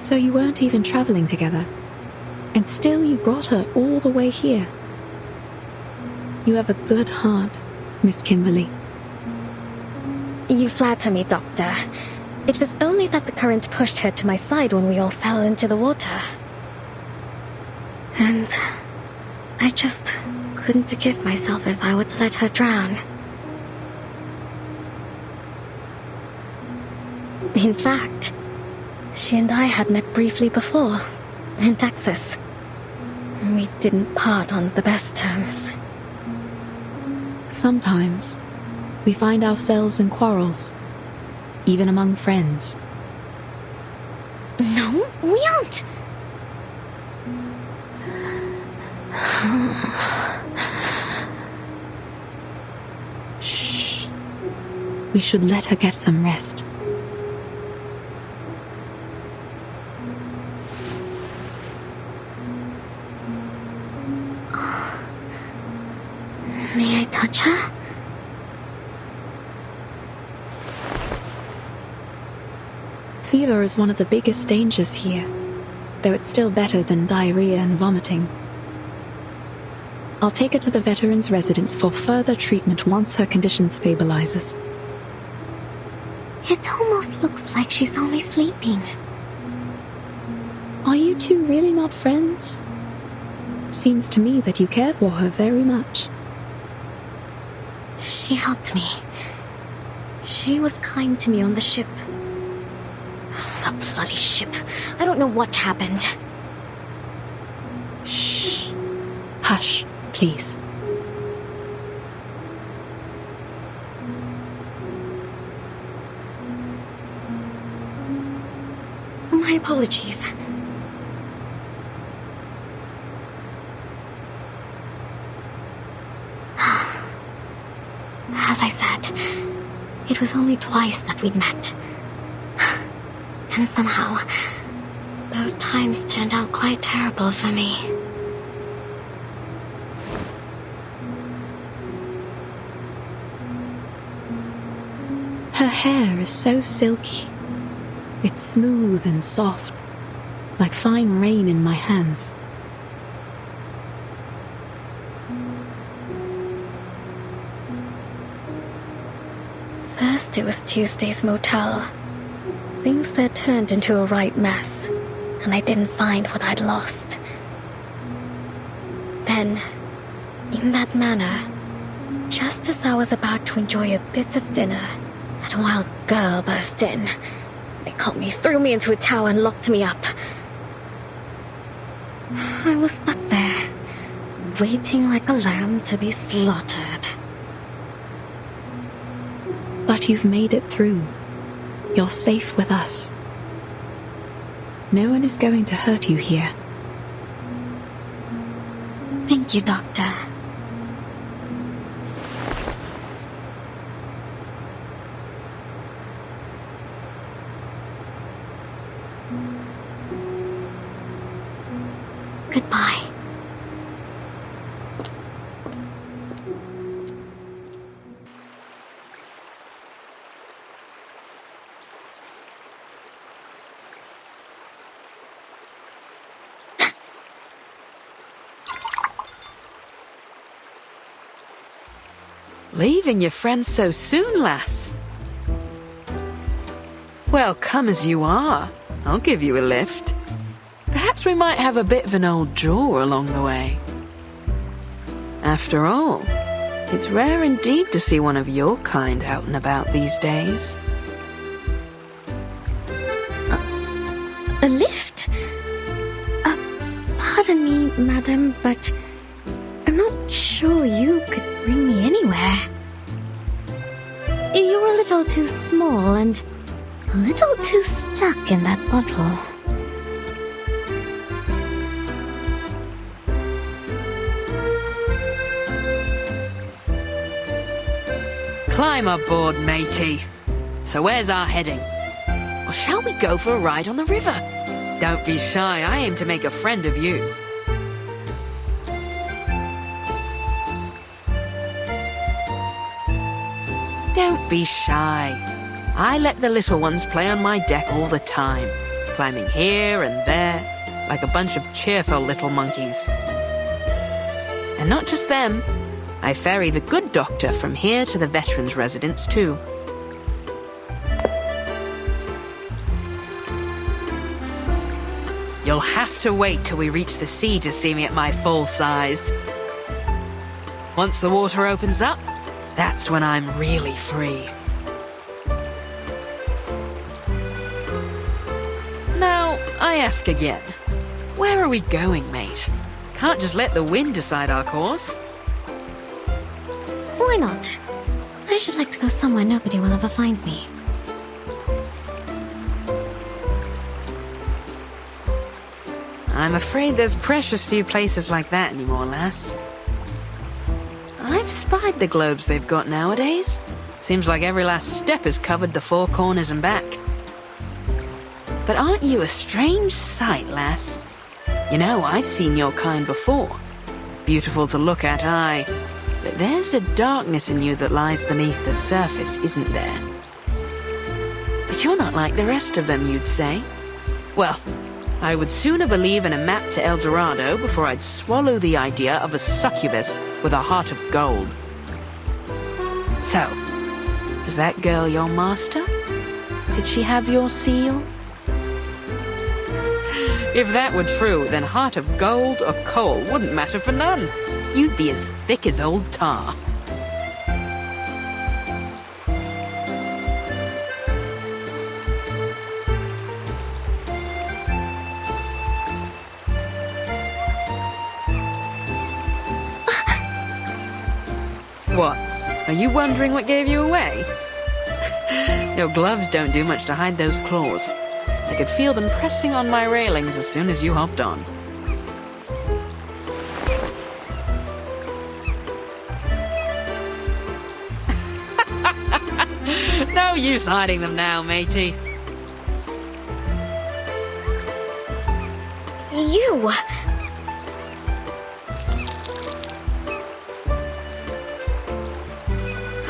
So you weren't even traveling together, and still you brought her all the way here. You have a good heart, Miss Kimberly. You flatter me, Doctor. It was only that the current pushed her to my side when we all fell into the water. And I just couldn't forgive myself if I were to let her drown. In fact, she and I had met briefly before, in Texas. We didn't part on the best terms. Sometimes we find ourselves in quarrels, even among friends. No, we aren't. Shh. We should let her get some rest. May I touch her? Fever is one of the biggest dangers here, though it's still better than diarrhea and vomiting. I'll take her to the veterans' residence for further treatment once her condition stabilizes. It almost looks like she's only sleeping. Are you two really not friends? Seems to me that you care for her very much. She helped me. She was kind to me on the ship. The bloody ship. I don't know what happened. Shh. Hush, please. My apologies. As I said, it was only twice that we'd met. And somehow, both times turned out quite terrible for me. Her hair is so silky. It's smooth and soft, like fine rain in my hands. First it was Tuesday's motel. Things there turned into a right mess, and I didn't find what I'd lost. Then, in that manner, just as I was about to enjoy a bit of dinner, that wild girl burst in. They caught me, threw me into a tower, and locked me up. I was stuck there, waiting like a lamb to be slaughtered. But you've made it through. You're safe with us. No one is going to hurt you here. Thank you, Doctor. Goodbye. Leaving your friends so soon, lass? Well, come as you are. I'll give you a lift. Perhaps we might have a bit of an old jaw along the way. After all, it's rare indeed to see one of your kind out and about these days. A lift? Pardon me, madam, but I'm not sure you could bring me anywhere. You're a little too small and a little too stuck in that bottle. Climb aboard, matey. So where's our heading? Or shall we go for a ride on the river? Don't be shy, I aim to make a friend of you. Don't be shy. I let the little ones play on my deck all the time. climbing here and there, like a bunch of cheerful little monkeys. And not just them, I ferry the good doctor from here to the veterans' residence too. You'll have to wait till we reach the sea to see me at my full size. Once the water opens up, that's when I'm really free. Now, I ask again, where are we going, mate? Can't just let the wind decide our course. Why not? I should like to go somewhere nobody will ever find me. I'm afraid there's precious few places like that anymore, lass. I've spied the globes they've got nowadays. Seems like every last step has covered the four corners and back. But aren't you a strange sight, lass? You know, I've seen your kind before. Beautiful to look at, aye. But there's a darkness in you that lies beneath the surface, isn't there? But you're not like the rest of them, you'd say. Well, I would sooner believe in a map to El Dorado before I'd swallow the idea of a succubus with a heart of gold. So, is that girl your master? Did she have your seal? If that were true, then heart of gold or coal wouldn't matter for none. You'd be as thick as old tar. What? Are you wondering what gave you away? Your gloves don't do much to hide those claws. I could feel them pressing on my railings as soon as you hopped on. No use hiding them now, matey. You!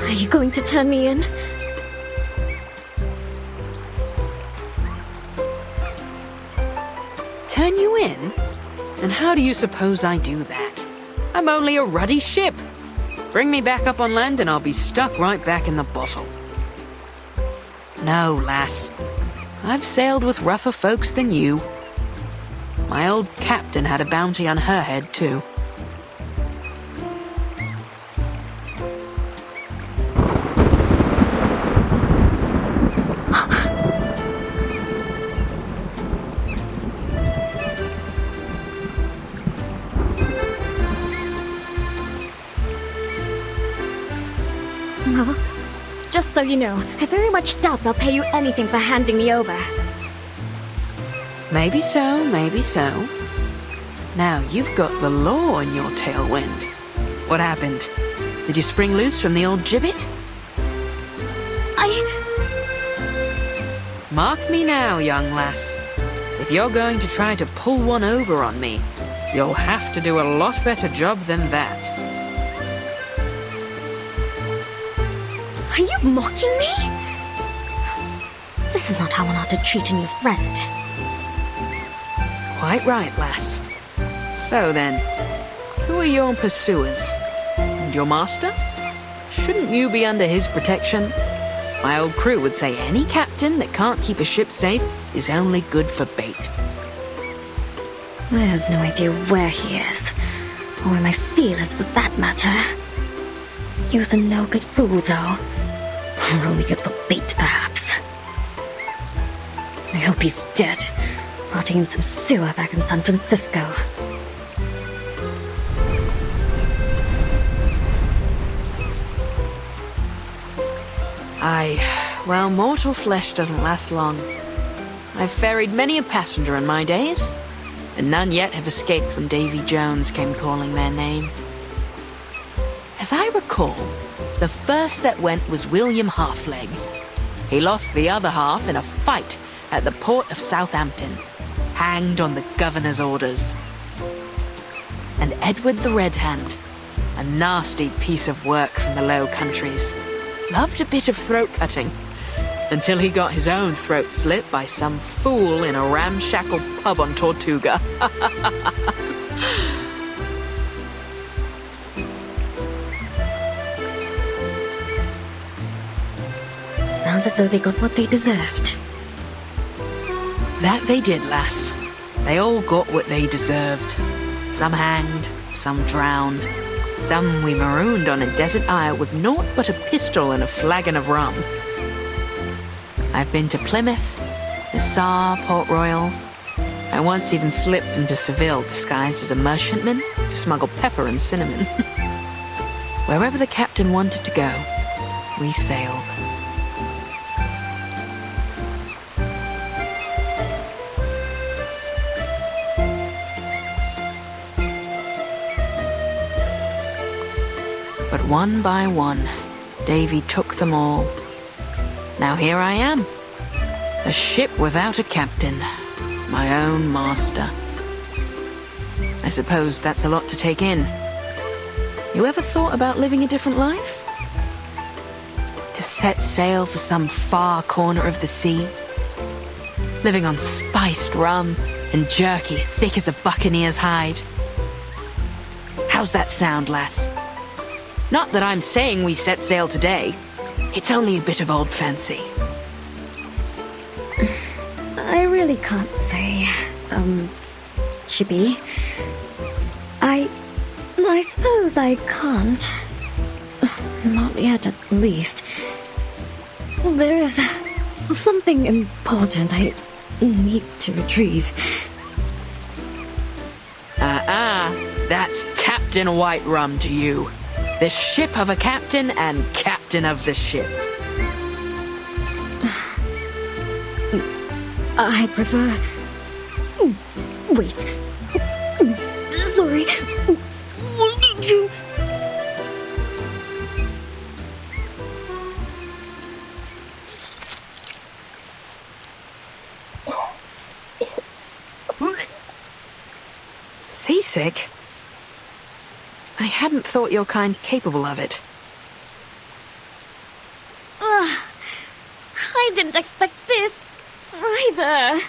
Are you going to turn me in? Turn you in? And how do you suppose I do that? I'm only a ruddy ship. Bring me back up on land and I'll be stuck right back in the bottle. No, lass. I've sailed with rougher folks than you. My old captain had a bounty on her head, too. Well, just so you know, I very much doubt they'll pay you anything for handing me over. Maybe so, maybe so. Now, you've got the law in your tailwind. What happened? Did you spring loose from the old gibbet? Mark me now, young lass. If you're going to try to pull one over on me, you'll have to do a lot better job than that. Are you mocking me? This is not how one ought to treat a new friend. Quite right, lass. So then, who are your pursuers? And your master? Shouldn't you be under his protection? My old crew would say any captain that can't keep a ship safe is only good for bait. I have no idea where he is, or where my seal is for that matter. He was a no-good fool, though. Or only good for bait, perhaps. I hope he's dead, rotting in some sewer back in San Francisco. Well, mortal flesh doesn't last long. I've ferried many a passenger in my days, and none yet have escaped when Davy Jones came calling their name. As I recall, the first that went was William Halfleg. He lost the other half in a fight at the port of Southampton, hanged on the governor's orders. And Edward the Red Hand, a nasty piece of work from the Low Countries, loved a bit of throat cutting. until he got his own throat slit by some fool in a ramshackle pub on Tortuga. Sounds as though they got what they deserved. That they did, lass. They all got what they deserved. Some hanged, some drowned, some we marooned on a desert isle with naught but a pistol and a flagon of rum. I've been to Plymouth, Nassau, Port Royal. I once even slipped into Seville disguised as a merchantman to smuggle pepper and cinnamon. Wherever the captain wanted to go, we sailed. But one by one, Davy took them all. Now here I am, a ship without a captain, my own master. I suppose that's a lot to take in. You ever thought about living a different life? To set sail for some far corner of the sea? Living on spiced rum and jerky thick as a buccaneer's hide? How's that sound, lass? Not that I'm saying we set sail today. It's only a bit of old fancy. I really can't say, Chippy. I suppose I can't. Not yet, at least. There's something important I need to retrieve. That's Captain White Rum to you. The ship of a captain and captain of the ship. I prefer... Wait. Sorry. What did you... Seasick? I hadn't thought your kind capable of it. I didn't expect this, either.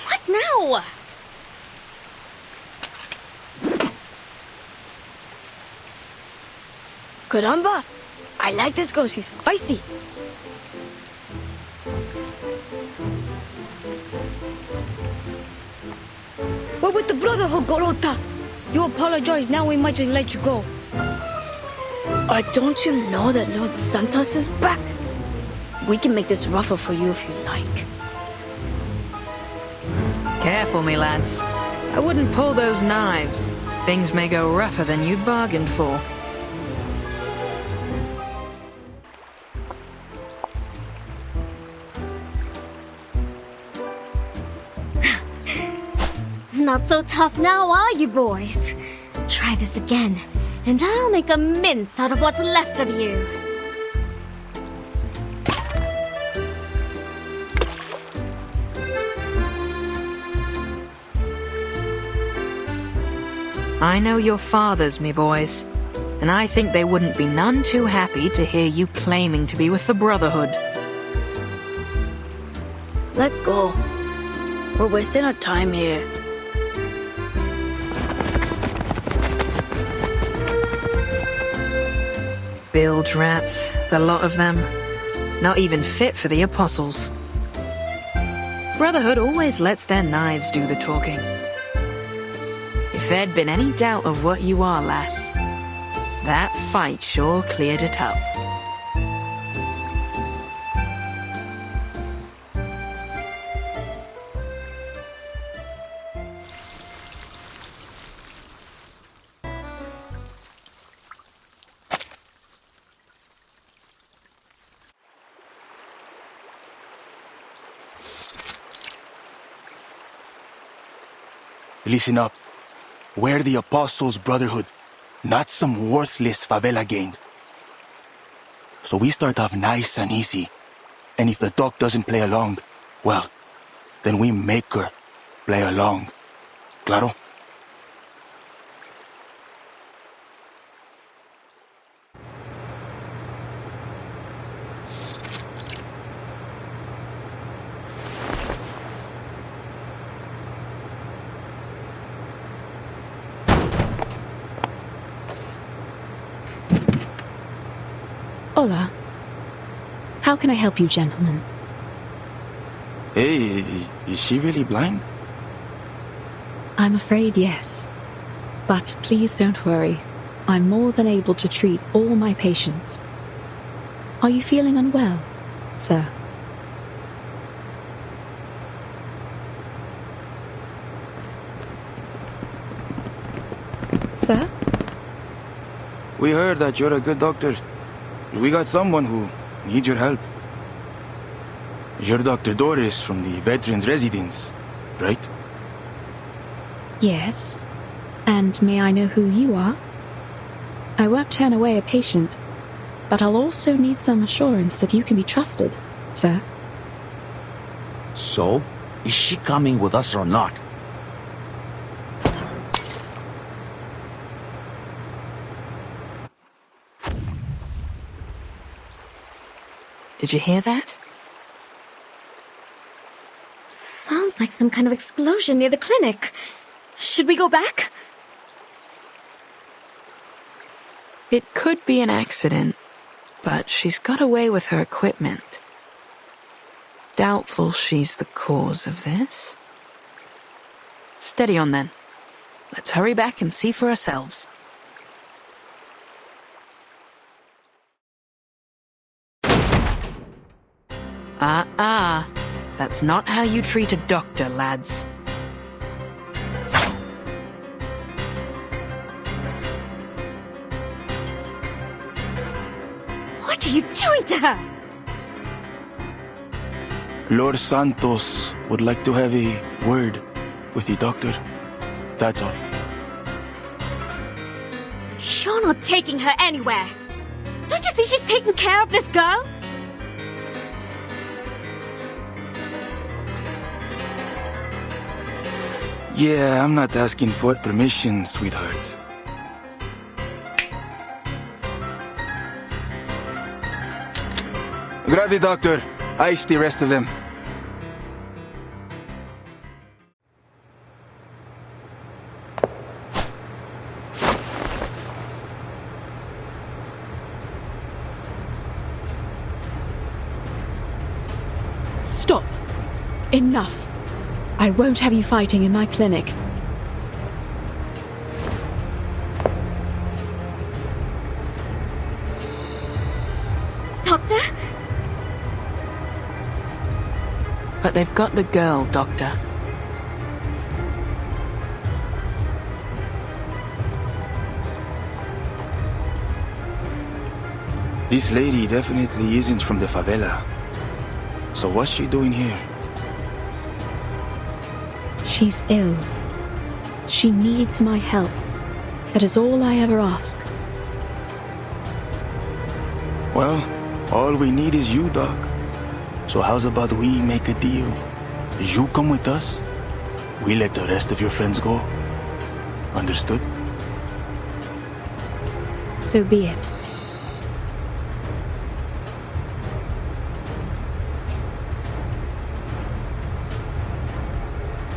What now? Caramba! I like this girl, she's feisty. We're with the Brotherhood, Gorota. You apologize, now we might just let you go. Don't you know that Lord Santos is back? We can make this rougher for you if you like. Careful, me lads. I wouldn't pull those knives. Things may go rougher than you'd bargained for. Not so tough now, are you, boys? Try this again, and I'll make a mince out of what's left of you. I know your fathers, me boys, and I think they wouldn't be none too happy to hear you claiming to be with the Brotherhood. Let go. We're wasting our time here. Bilge rats, the lot of them. Not even fit for the apostles. Brotherhood always lets their knives do the talking. If there'd been any doubt of what you are, lass, that fight sure cleared it up. Listen up. We're the Apostles' Brotherhood, not some worthless favela gang. So we start off nice and easy. And if the doc doesn't play along, Well, then we make her play along. Claro? Hola. How can I help you, gentlemen? Hey, is she really blind? I'm afraid yes. But please don't worry. I'm more than able to treat all my patients. Are you feeling unwell, sir? Sir? We heard that you're a good doctor. We got someone who needs your help. You're Dr. Doris from the Veterans Residence, right? Yes. And may I know who you are? I won't turn away a patient, but I'll also need some assurance that you can be trusted, sir. So, is she coming with us or not? Did you hear that? Sounds like some kind of explosion near the clinic. Should we go back? It could be an accident, but she's got away with her equipment. Doubtful she's the cause of this. Steady on then. Let's hurry back and see for ourselves. That's not how you treat a doctor, lads. What are you doing to her? Lord Santos would like to have a word with the doctor. That's all. You're not taking her anywhere. Don't you see she's taking care of this girl? Yeah, I'm not asking for permission, sweetheart. Grab the doctor. Ice the rest of them. Stop! Enough! I won't have you fighting in my clinic. Doctor? But they've got the girl, Doctor. This lady definitely isn't from the favela. So what's she doing here? She's ill. She needs my help. That is all I ever ask. Well, all we need is you, Doc. So how's about we make a deal? You come with us, we let the rest of your friends go. Understood? So be it.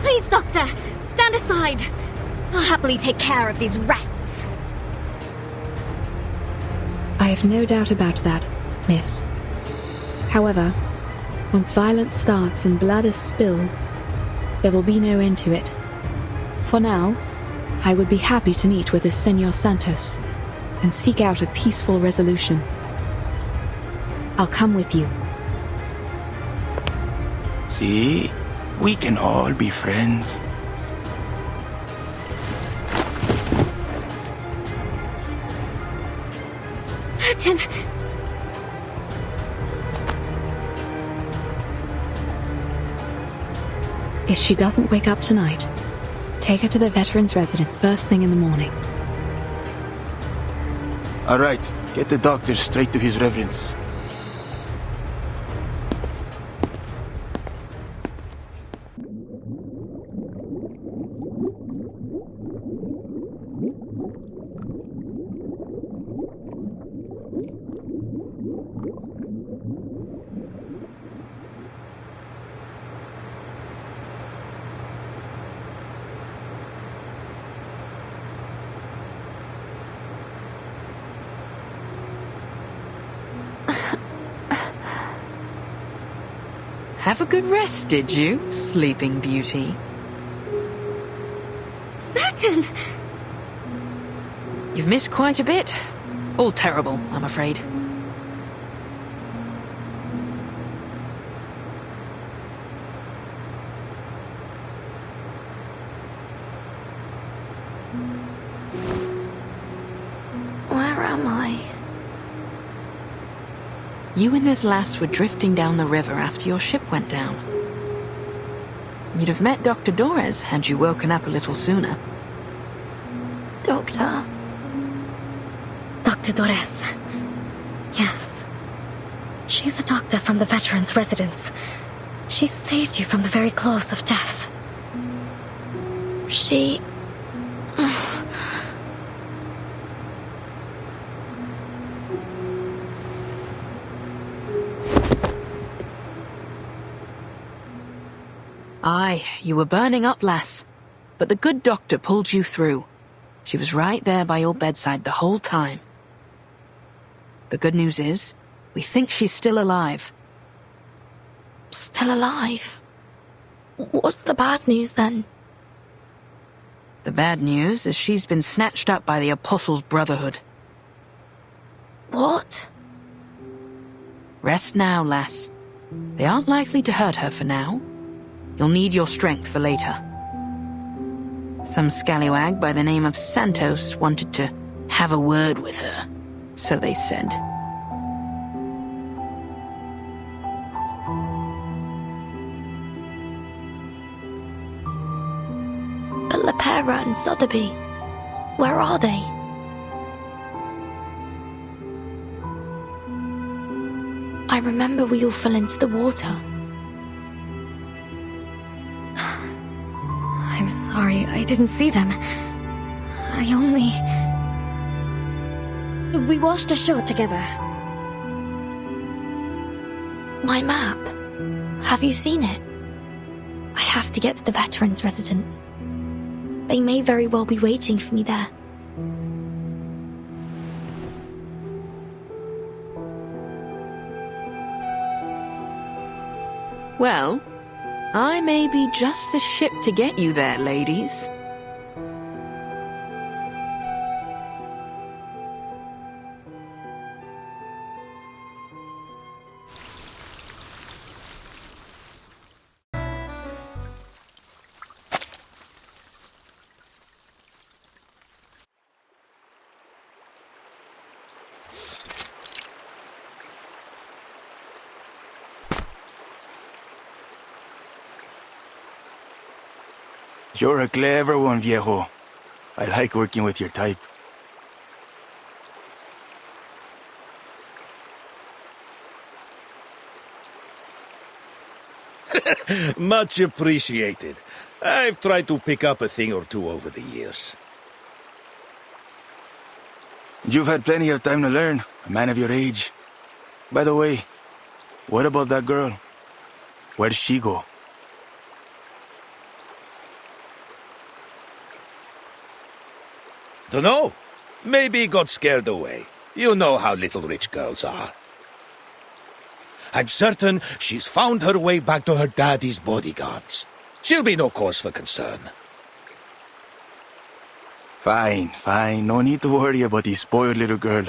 Please, Doctor, stand aside. I'll happily take care of these rats. I have no doubt about that, miss. However, once violence starts and blood is spilled, there will be no end to it. For now, I would be happy to meet with this Senor Santos and seek out a peaceful resolution. I'll come with you. See? We can all be friends. Martin! If she doesn't wake up tonight, take her to the veterans' residence first thing in the morning. All right, get the doctor straight to his reverence. Have a good rest, did you, Sleeping Beauty? Burton! You've missed quite a bit. All terrible, I'm afraid. Where am I? You and this lass were drifting down the river after your ship went down. You'd have met Dr. Dorres had you woken up a little sooner. Doctor? Dr. Dorres. Yes. She's a doctor from the veterans' residence. She saved you from the very claws of death. She... Aye, you were burning up, lass. But the good doctor pulled you through. She was right there by your bedside the whole time. The good news is, we think she's still alive. Still alive? What's the bad news then? The bad news is she's been snatched up by the Apostles' Brotherhood. What? Rest now, lass. They aren't likely to hurt her for now. You'll need your strength for later. Some scallywag by the name of Santos wanted to have a word with her, so they said. But Lepera and Sotheby, where are they? I remember we all fell into the water. I'm sorry, I didn't see them. I only... We washed ashore together. My map. Have you seen it? I have to get to the veterans' residence. They may very well be waiting for me there. Well, I may be just the ship to get you there, ladies. You're a clever one, viejo. I like working with your type. Much appreciated. I've tried to pick up a thing or two over the years. You've had plenty of time to learn, a man of your age. By the way, what about that girl? Where'd she go? Dunno. Maybe got scared away. You know how little rich girls are. I'm certain she's found her way back to her daddy's bodyguards. She'll be no cause for concern. Fine, fine. No need to worry about this spoiled little girl.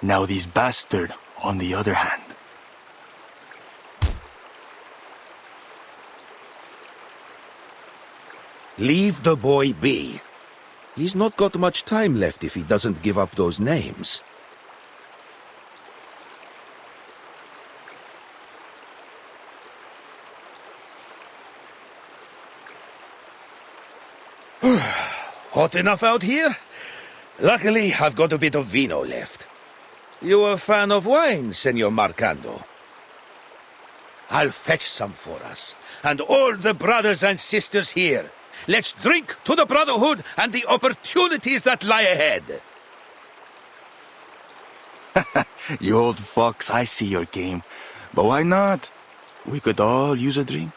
Now this bastard, on the other hand. Leave the boy be. He's not got much time left if he doesn't give up those names. Hot enough out here? Luckily, I've got a bit of vino left. You a fan of wine, Senor Marcando? I'll fetch some for us, and all the brothers and sisters here. Let's drink to the Brotherhood and the opportunities that lie ahead. You old fox, I see your game. But why not? We could all use a drink.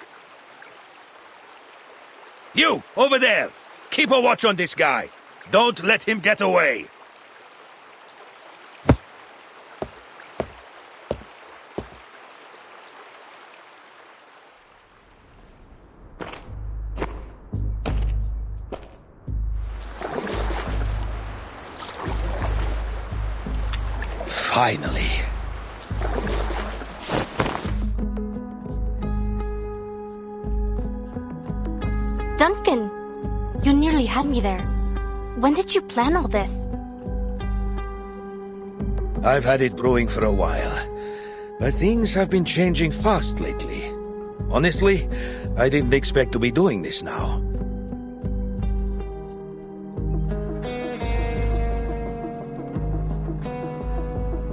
You, over there! Keep a watch on this guy. Don't let him get away. Finally. Duncan, you nearly had me there. When did you plan all this? I've had it brewing for a while, but things have been changing fast lately. Honestly, I didn't expect to be doing this now.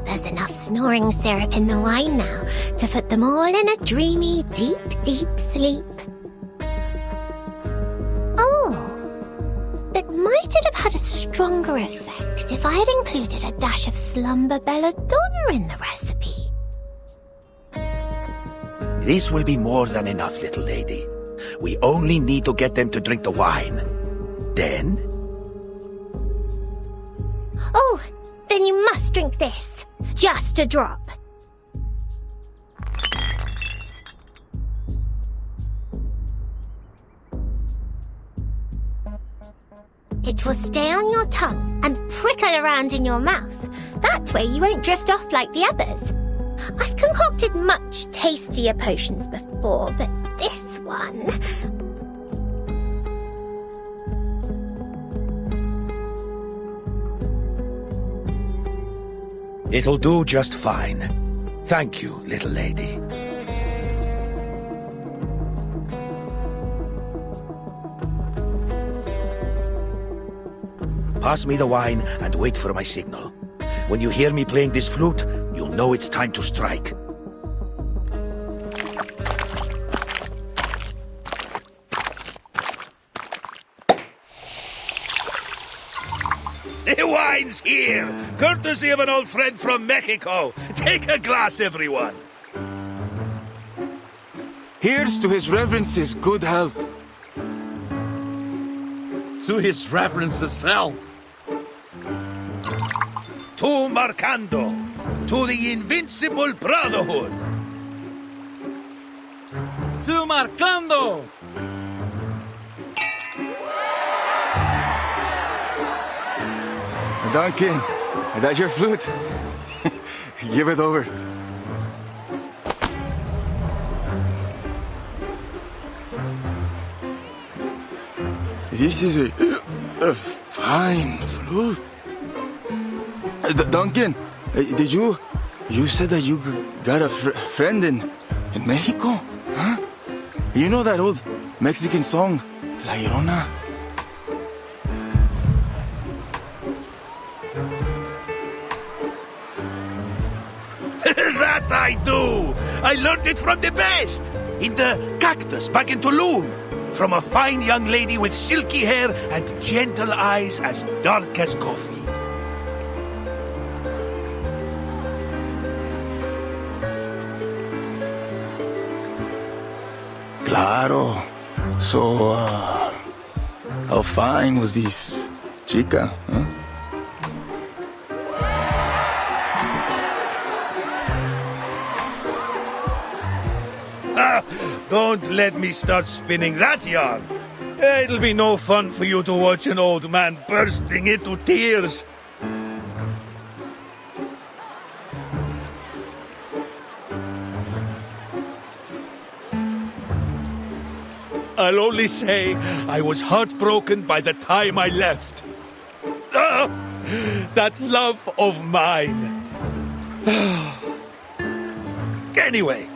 There's enough snoring syrup in the wine now to put them all in a dreamy, deep, deep sleep. Oh, but might it have had a stronger effect if I had included a dash of slumber belladonna in the recipe? This will be more than enough, little lady. We only need to get them to drink the wine. Then... Oh, then you must drink this. Just a drop. It will stay on your tongue and prickle around in your mouth. That way you won't drift off like the others. I've concocted much tastier potions before, but this one... It'll do just fine. Thank you, little lady. Pass me the wine and wait for my signal. When you hear me playing this flute, you'll know it's time to strike. The wine's here! Courtesy of an old friend from Mexico. Take a glass, everyone. Here's to His Reverence's good health. To His Reverence's health. To Marcando. To the Invincible Brotherhood. To Marcando! Duncan, that's your flute. Give it over. This is a fine flute. Duncan, did you said that you got a friend in Mexico? Huh? You know that old Mexican song, La Llorona? That I do! I learned it from the best! In the cactus back in Tulum. From a fine young lady with silky hair and gentle eyes as dark as coffee. Claro. So, how fine was this chica, huh? Don't let me start spinning that yarn. It'll be no fun for you to watch an old man bursting into tears. I'll only say I was heartbroken by the time I left. That love of mine. Anyway,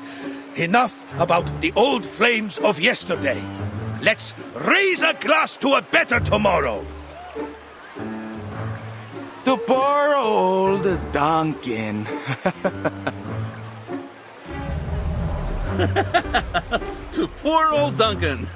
enough about the old flames of yesterday. Let's raise a glass to a better tomorrow. To poor old Duncan. To poor old Duncan.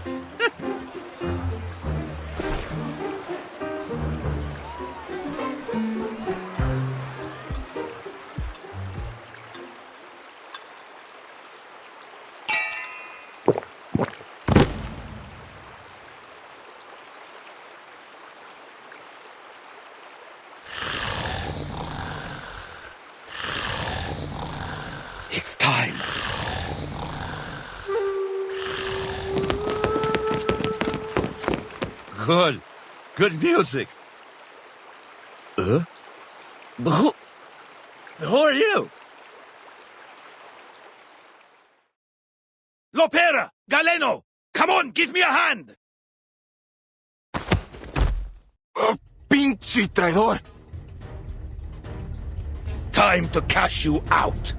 It's time. Good music. Who are you? Lopera! Galeno! Come on, give me a hand! Pinche traidor! Time to cash you out.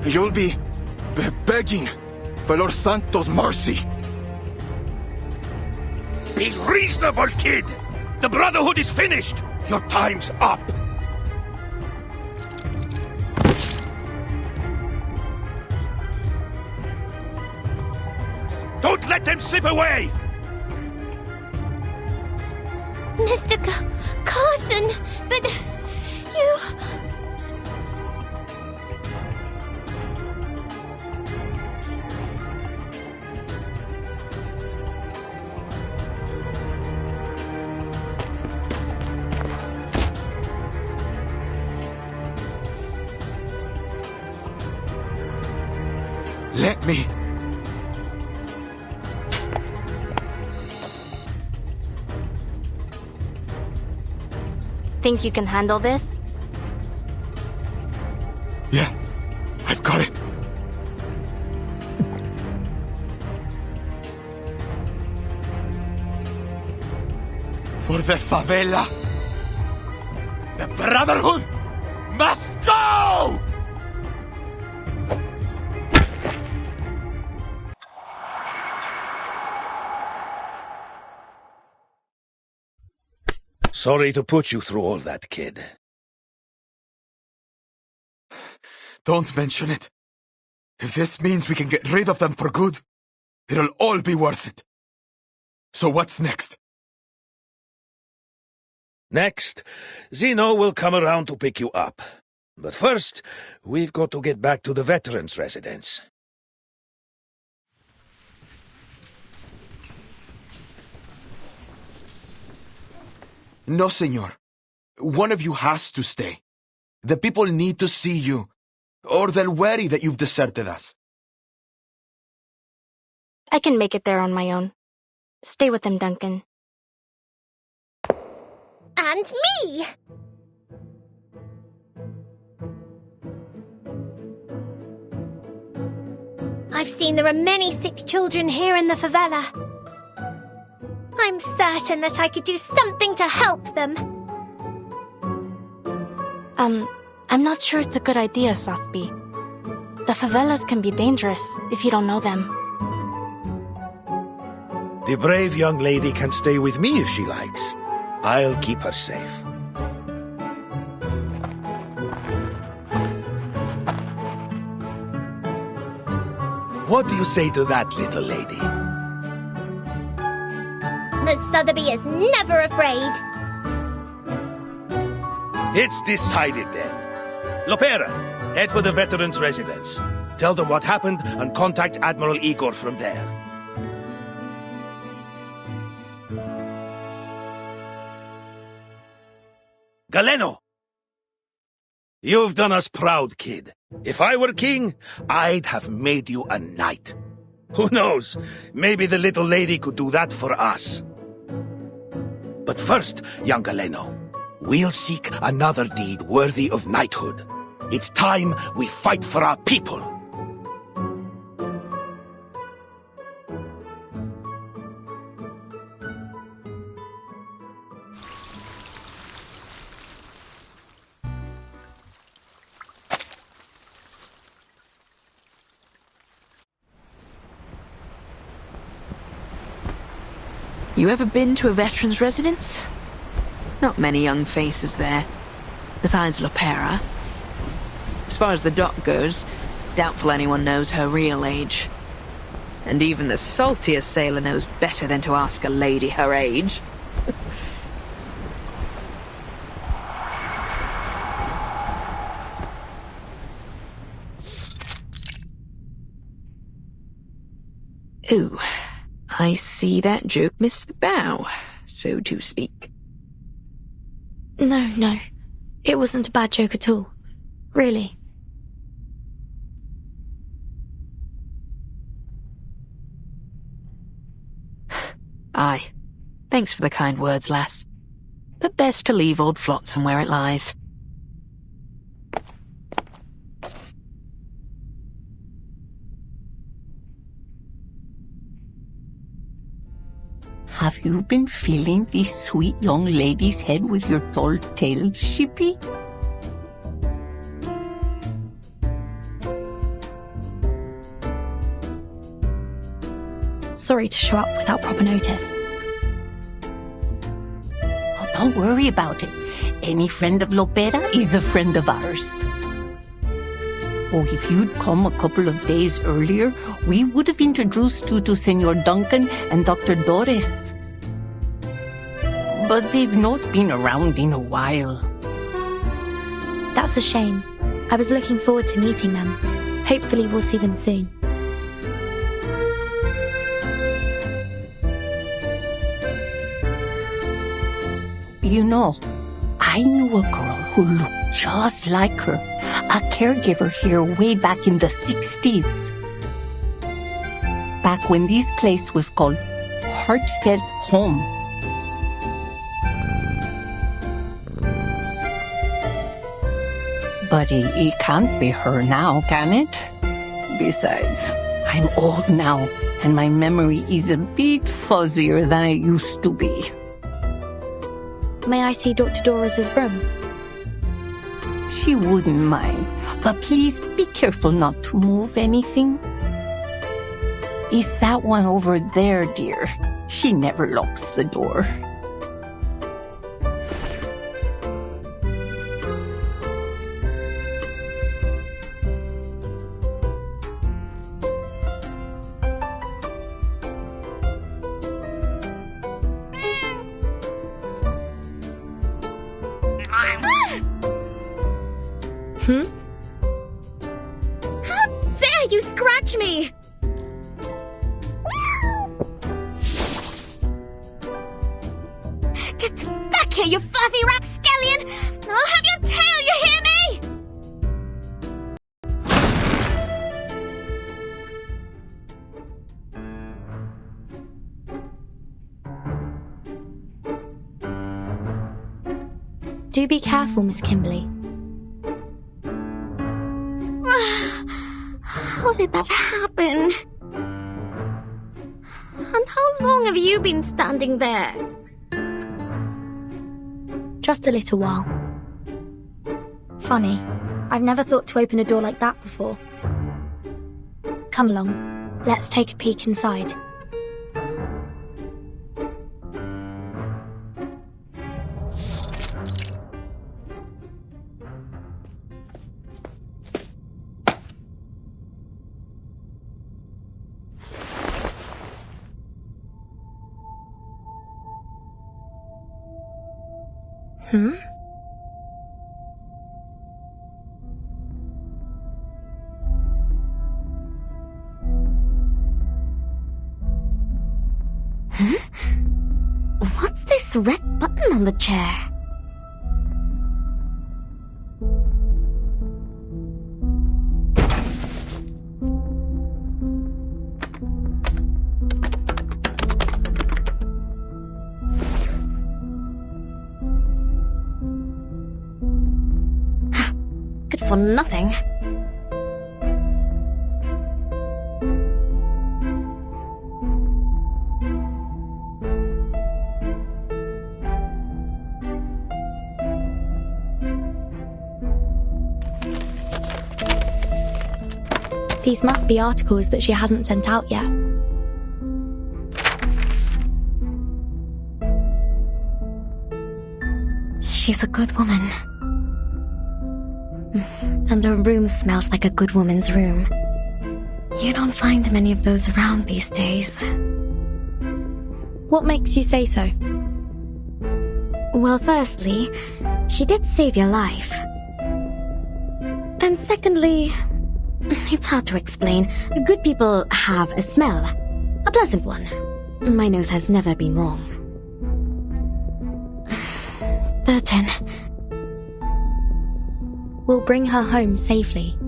You'll be begging for Lord Santos' mercy. Be reasonable, kid! The Brotherhood is finished! Your time's up! Don't let them slip away! Mr. Carson, but you... Let me. Think you can handle this? Yeah, I've got it. For the favela, the Brotherhood must go! Sorry to put you through all that, kid. Don't mention it. If this means we can get rid of them for good, it'll all be worth it. So what's next? Next, Zeno will come around to pick you up. But first, we've got to get back to the veterans' residence. No, senor. One of you has to stay. The people need to see you, or they'll worry that you've deserted us. I can make it there on my own. Stay with them, Duncan. And me! I've seen there are many sick children here in the favela. I'm certain that I could do something to help them. I'm not sure it's a good idea, Sotheby. The favelas can be dangerous if you don't know them. The brave young lady can stay with me if she likes. I'll keep her safe. What do you say to that, little lady? Miss Sotheby is never afraid. It's decided then. Lopera, head for the veterans' residence. Tell them what happened and contact Admiral Igor from there. Galeno! You've done us proud, kid. If I were king, I'd have made you a knight. Who knows? Maybe the little lady could do that for us. But first, young Galeno, we'll seek another deed worthy of knighthood. It's time we fight for our people. You ever been to a veteran's residence? Not many young faces there, besides Lopera. As far as the doc goes, doubtful anyone knows her real age. And even the saltiest sailor knows better than to ask a lady her age. Ooh. I see that joke missed the bow, so to speak. No. It wasn't a bad joke at all. Really. Aye. Thanks for the kind words, lass. but best to leave old flotsam where it lies. Have you been feeling this sweet young lady's head with your dull tails, Shippy? Sorry to show up without proper notice. Oh, don't worry about it. Any friend of Lopera is a friend of ours. Oh, if you'd come a couple of days earlier, we would have introduced you to Senor Duncan and Dr. Doris. But they've not been around in a while. That's a shame. I was looking forward to meeting them. Hopefully we'll see them soon. You know, I knew a girl who looked just like her. A caregiver here way back in the 60s. Back when this place was called Heartfelt Home. But it can't be her now, can it? Besides, I'm old now, and my memory is a bit fuzzier than it used to be. May I see Dr. Doris's room? She wouldn't mind, but please be careful not to move anything. It's that one over there, dear. She never locks the door. How dare you scratch me! Get back here, you fluffy rapscallion! I'll have your tail, you hear me? Do be careful, Miss Kimberly. How did that happen? And how long have you been standing there? Just a little while. Funny, I've never thought to open a door like that before. Come along, let's take a peek inside. What's this red button on the chair? Good for nothing. These must be articles that she hasn't sent out yet. She's a good woman. And her room smells like a good woman's room. You don't find many of those around these days. What makes you say so? Well, firstly, she did save your life. And secondly, it's hard to explain. Good people have a smell. A pleasant one. My nose has never been wrong. Burton. We'll bring her home safely.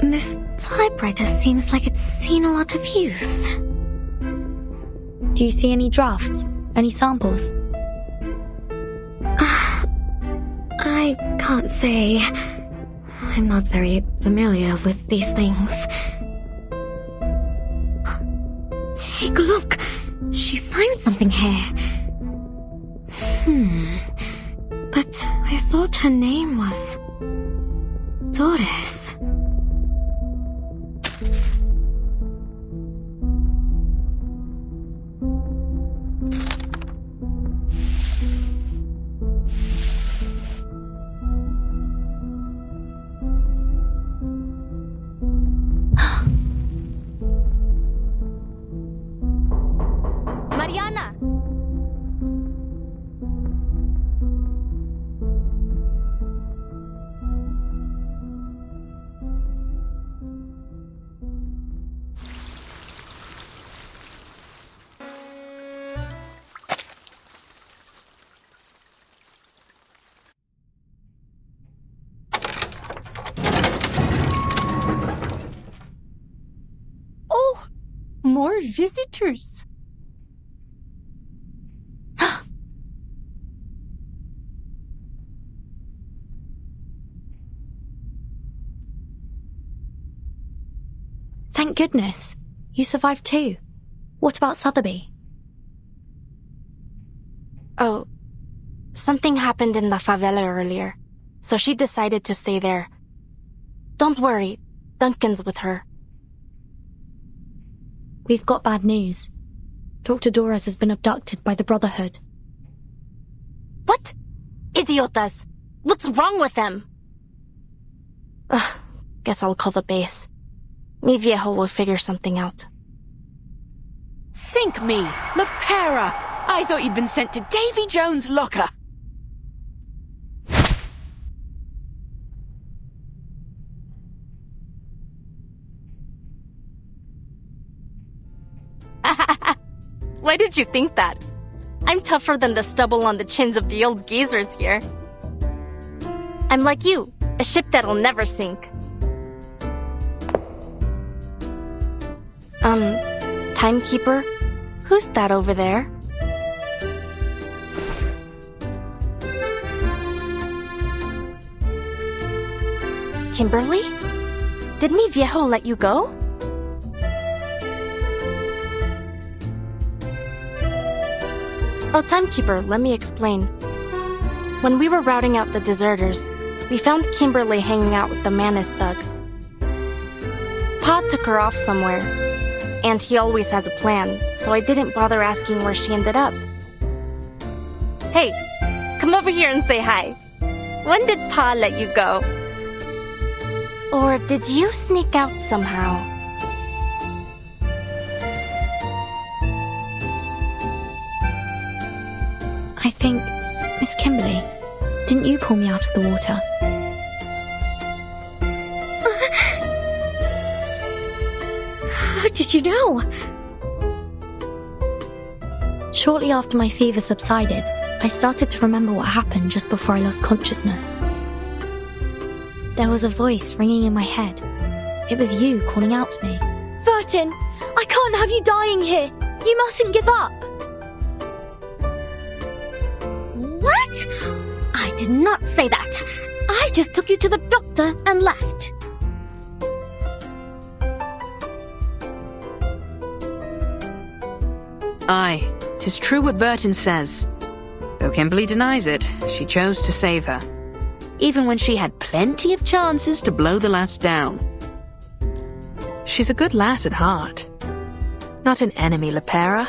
This typewriter seems like it's seen a lot of use. Do you see any drafts? Any samples? I can't say. I'm not very familiar with these things. Take a look. She signed something here. But I thought her name was Doris. Mariana! Oh, more visitors. Thank goodness. You survived too. What about Sotheby? Oh, something happened in the favela earlier, so she decided to stay there. Don't worry, Duncan's with her. We've got bad news. Dr. Doris has been abducted by the Brotherhood. What? Idiotas! What's wrong with them? Guess I'll call the base. Mi viejo will figure something out. Think me, Lepera! I thought you'd been sent to Davy Jones' locker. Why did you think that? I'm tougher than the stubble on the chins of the old geezers here. I'm like you, a ship that'll never sink. Timekeeper? Who's that over there? Kimberly? Did mi viejo let you go? Oh, Timekeeper, let me explain. When we were routing out the deserters, we found Kimberly hanging out with the Manus thugs. Pa took her off somewhere, and he always has a plan, so I didn't bother asking where she ended up. Hey, come over here and say hi. When did Pa let you go? Or did you sneak out somehow? I think, Miss Kimberly, didn't you pull me out of the water? How did you know? Shortly after my fever subsided, I started to remember what happened just before I lost consciousness. There was a voice ringing in my head. It was you calling out to me. Vertin, I can't have you dying here. You mustn't give up. What? I did not say that. I just took you to the doctor and left. Aye, 'tis true what Vertin says. Though Kimberly denies it, she chose to save her, even when she had plenty of chances to blow the lass down. She's a good lass at heart. Not an enemy, Lepera.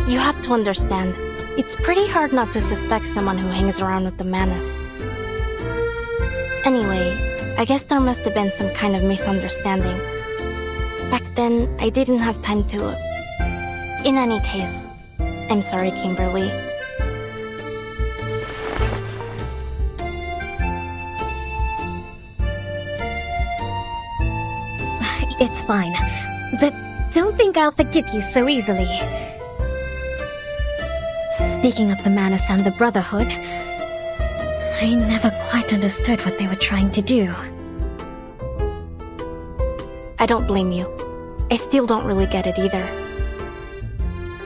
You have to understand, it's pretty hard not to suspect someone who hangs around with the Manus. Anyway, I guess there must have been some kind of misunderstanding. Back then, I didn't have time to... In any case, I'm sorry, Kimberly. It's fine, but don't think I'll forgive you so easily. Speaking of the Manus and the Brotherhood, I never quite understood what they were trying to do. I don't blame you. I still don't really get it either.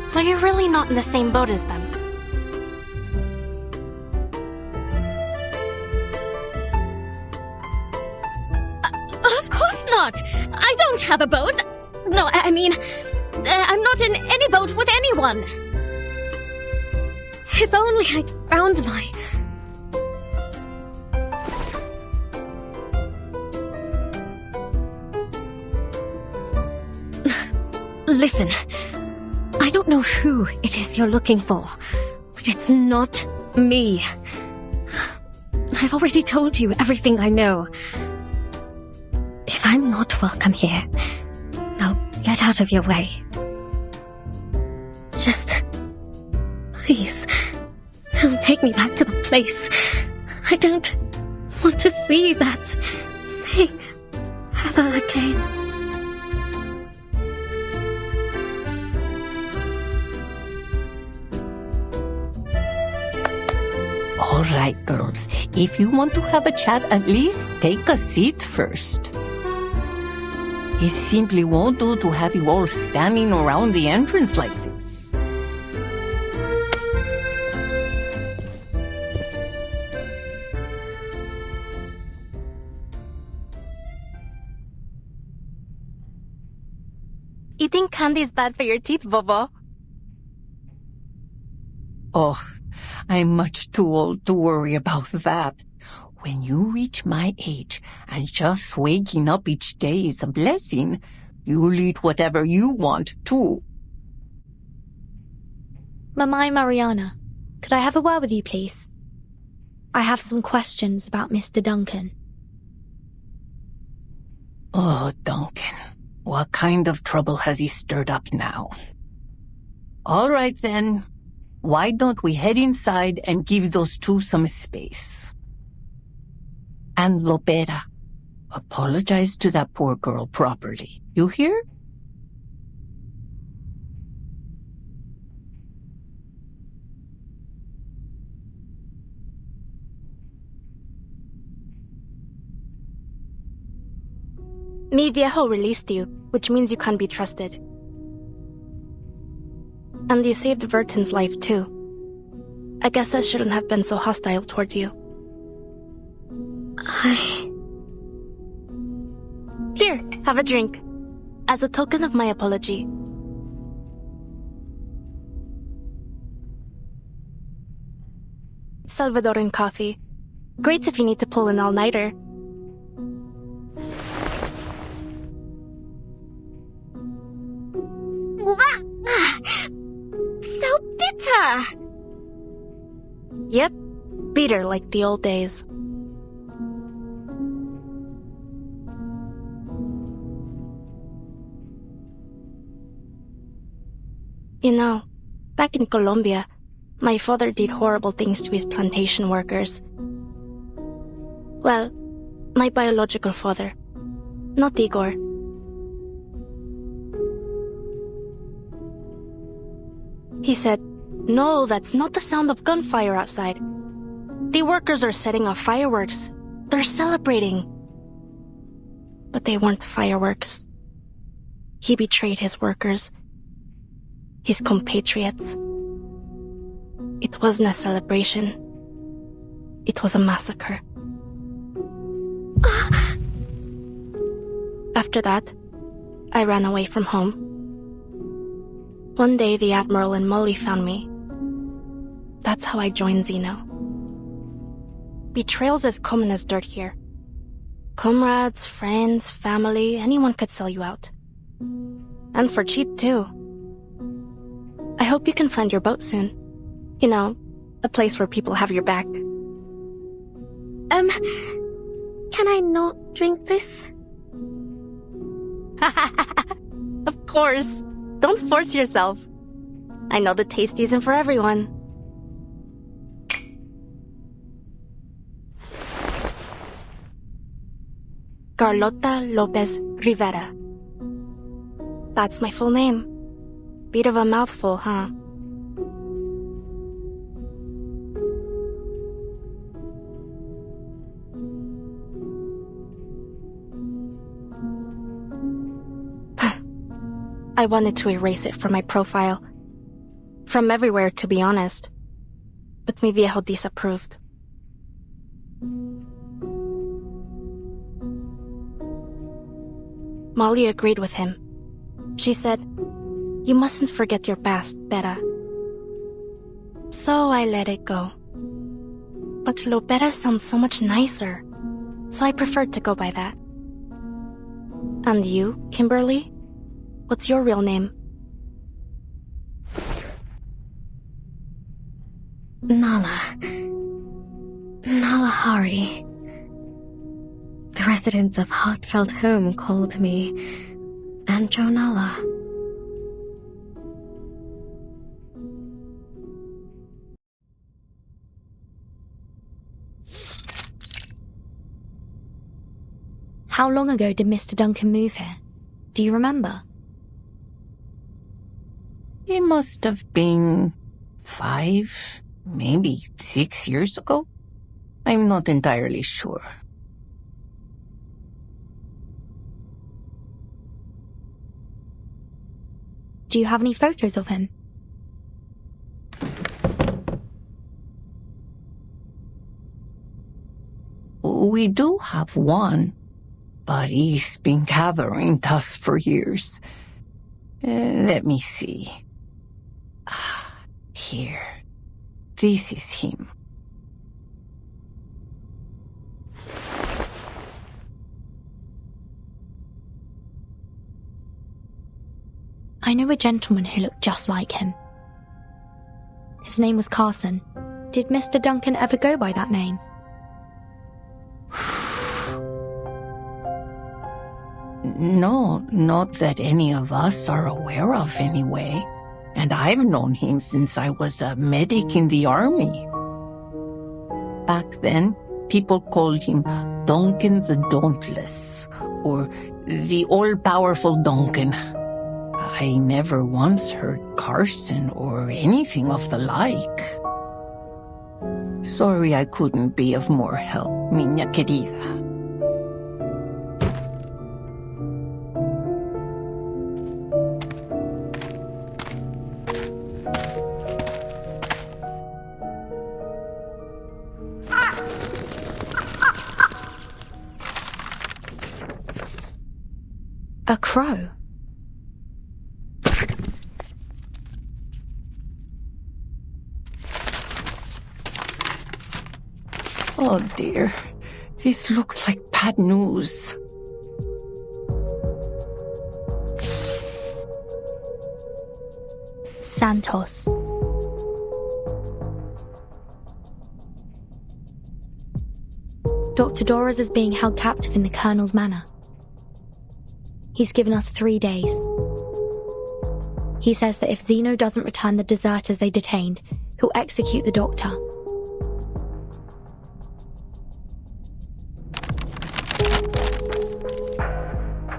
So you're really not in the same boat as them. Of course not! I don't have a boat! No, I mean, I'm not in any boat with anyone! If only I'd found my... Listen, I don't know who it is you're looking for, but it's not me. I've already told you everything I know. If I'm not welcome here, now get out of your way. Just... please, don't take me back to the place. I don't want to see that thing ever again. All right, girls. If you want to have a chat, at least take a seat first. It simply won't do to have you all standing around the entrance like this. Eating candy is bad for your teeth, Bobo. Oh, I'm much too old to worry about that. When you reach my age and just waking up each day is a blessing, you'll eat whatever you want, too. Mamai Mariana, could I have a word with you, please? I have some questions about Mr. Duncan. Oh, Duncan. What kind of trouble has he stirred up now? All right, then. Why don't we head inside and give those two some space? And Lopera, apologize to that poor girl properly. You hear? Mi viejo released you, which means you can't be trusted. And you saved Verton's life, too. I guess I shouldn't have been so hostile towards you. Here, have a drink. As a token of my apology. Salvadoran coffee. Great if you need to pull an all-nighter. So bitter! Yep, bitter like the old days. You know, back in Colombia, my father did horrible things to his plantation workers. Well, my biological father, not Igor. He said, "No, that's not the sound of gunfire outside. The workers are setting off fireworks. They're celebrating." But they weren't fireworks. He betrayed his workers, his compatriots. It wasn't a celebration. It was a massacre. After that, I ran away from home. One day, the Admiral and Molly found me. That's how I joined Zeno. Betrayal's as common as dirt here. Comrades, friends, family, anyone could sell you out. And for cheap, too. I hope you can find your boat soon. You know, a place where people have your back. Can I not drink this? Of course. Don't force yourself. I know the taste isn't for everyone. Carlota Lopez Rivera. That's my full name. Bit of a mouthful, huh? I wanted to erase it from my profile. From everywhere, to be honest. But mi viejo disapproved. Molly agreed with him. She said, "You mustn't forget your past, Beta." So I let it go. But Lopera sounds so much nicer, so I preferred to go by that. And you, Kimberly? What's your real name? Nala. Nala Hari. The residents of Heartfelt Home called me Anjo Nala. How long ago did Mr. Duncan move here? Do you remember? It must have been 5, maybe 6 years ago. I'm not entirely sure. Do you have any photos of him? We do have one, but he's been gathering dust for years. Let me see. Here. This is him. I know a gentleman who looked just like him. His name was Carson. Did Mr. Duncan ever go by that name? No, not that any of us are aware of anyway. And I've known him since I was a medic in the army. Back then, people called him Duncan the Dauntless, or the all-powerful Duncan. I never once heard Carson or anything of the like. Sorry I couldn't be of more help, miña querida. A crow? Oh dear, this looks like bad news. Santos. Dr. Doras is being held captive in the Colonel's manor. He's given us 3 days. He says that if Zeno doesn't return the deserters they detained, he'll execute the doctor.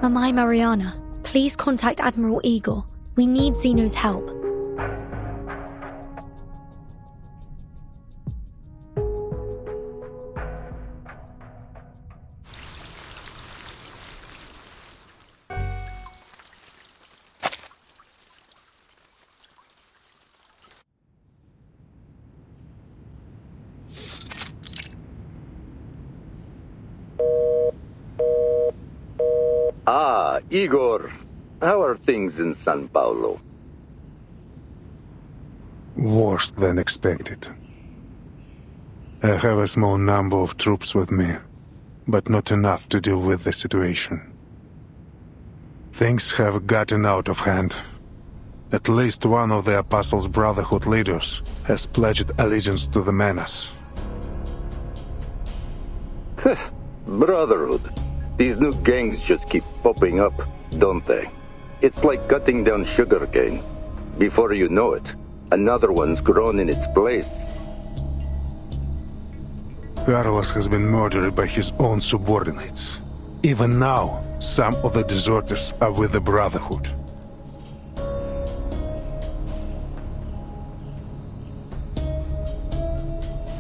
Mamai Mariana, please contact Admiral Igor. We need Zeno's help. Ah, Igor. How are things in San Paulo? Worse than expected. I have a small number of troops with me, but not enough to deal with the situation. Things have gotten out of hand. At least one of the Apostles' Brotherhood leaders has pledged allegiance to the menace. Brotherhood. These new gangs just keep popping up, don't they? It's like cutting down sugarcane. Before you know it, another one's grown in its place. Carlos has been murdered by his own subordinates. Even now, some of the deserters are with the Brotherhood.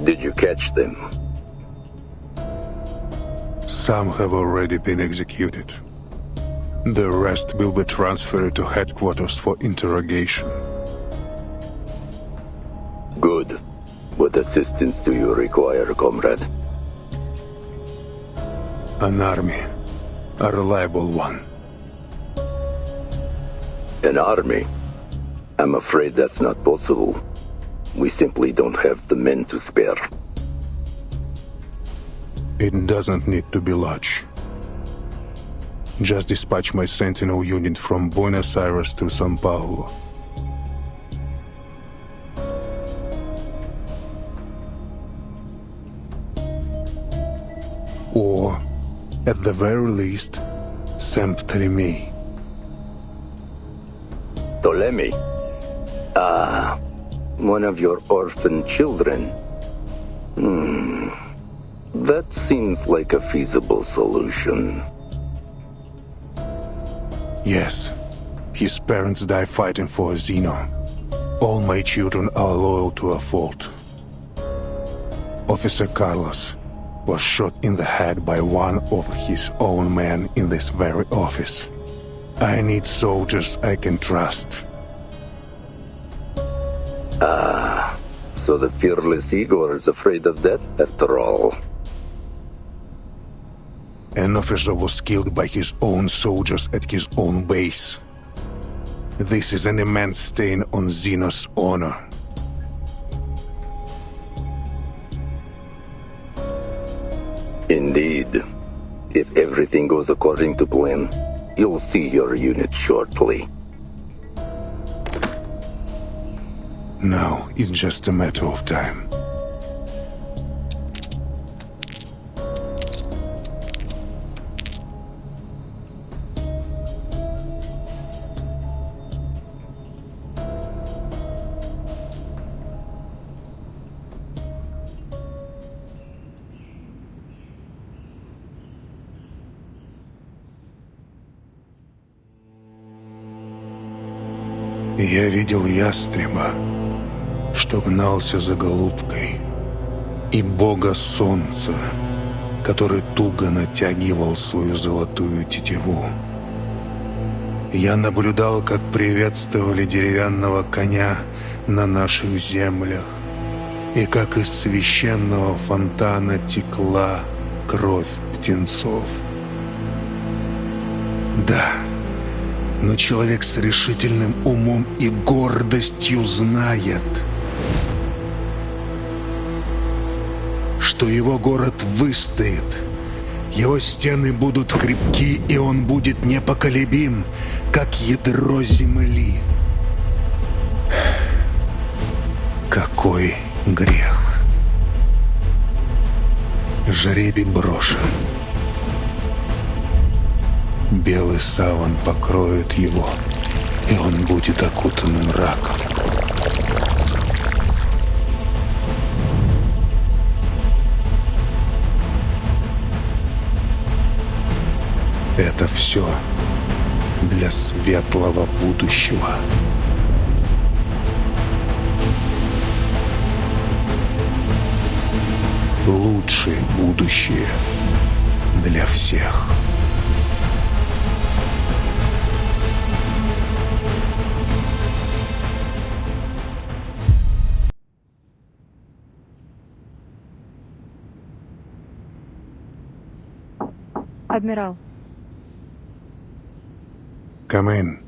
Did you catch them? Some have already been executed. The rest will be transferred to headquarters for interrogation. Good. What assistance do you require, comrade? An army. A reliable one. An army? I'm afraid that's not possible. We simply don't have the men to spare. It doesn't need to be large. Just dispatch my sentinel unit from Buenos Aires to São Paulo. Or, at the very least, Saint-Remy. Ptolemy? Ah, one of your orphan children. That seems like a feasible solution. Yes. His parents died fighting for Zeno. All my children are loyal to a fault. Officer Carlos was shot in the head by one of his own men in this very office. I need soldiers I can trust. Ah, so the fearless Igor is afraid of death after all. An officer was killed by his own soldiers at his own base. This is an immense stain on Zeno's honor. Indeed. If everything goes according to plan, you'll see your unit shortly. Now it's just a matter of time. Я видел ястреба, что гнался за голубкой, и бога солнца, который туго натягивал свою золотую тетиву. Я наблюдал, как приветствовали деревянного коня на наших землях, и как из священного фонтана текла кровь птенцов. Да. Но человек с решительным умом и гордостью знает, что его город выстоит, его стены будут крепки, и он будет непоколебим, как ядро земли. Какой грех! Жребий брошен. Белый саван покроет его, и он будет окутан мраком. Это все для светлого будущего. Лучшее будущее для всех. Admiral. Come in.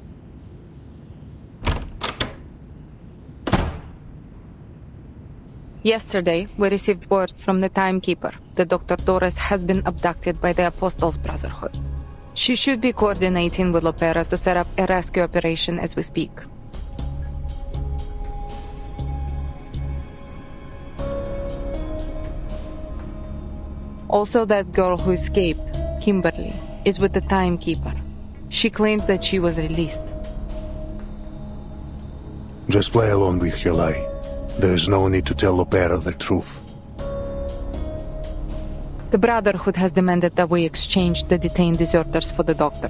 Yesterday, we received word from the Timekeeper that Dr. Torres has been abducted by the Apostles' Brotherhood. She should be coordinating with Lopera to set up a rescue operation as we speak. Also, that girl who escaped, Kimberly, is with the Timekeeper. She claims that she was released. Just play along with your lie. There is no need to tell Lopera the truth. The Brotherhood has demanded that we exchange the detained deserters for the doctor.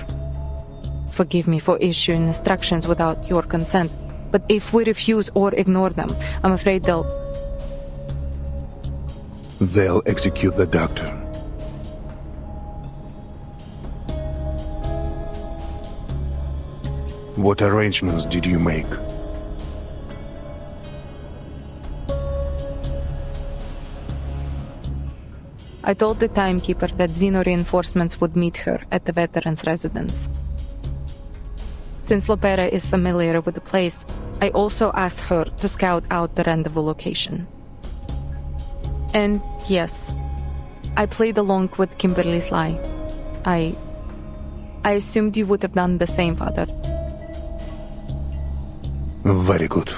Forgive me for issuing instructions without your consent, but if we refuse or ignore them, I'm afraid they'll execute the doctor. What arrangements did you make? I told the timekeeper that Xeno reinforcements would meet her at the veteran's residence. Since Lopera is familiar with the place, I also asked her to scout out the rendezvous location. And yes, I played along with Kimberly's lie. I assumed you would have done the same, Father. Very good.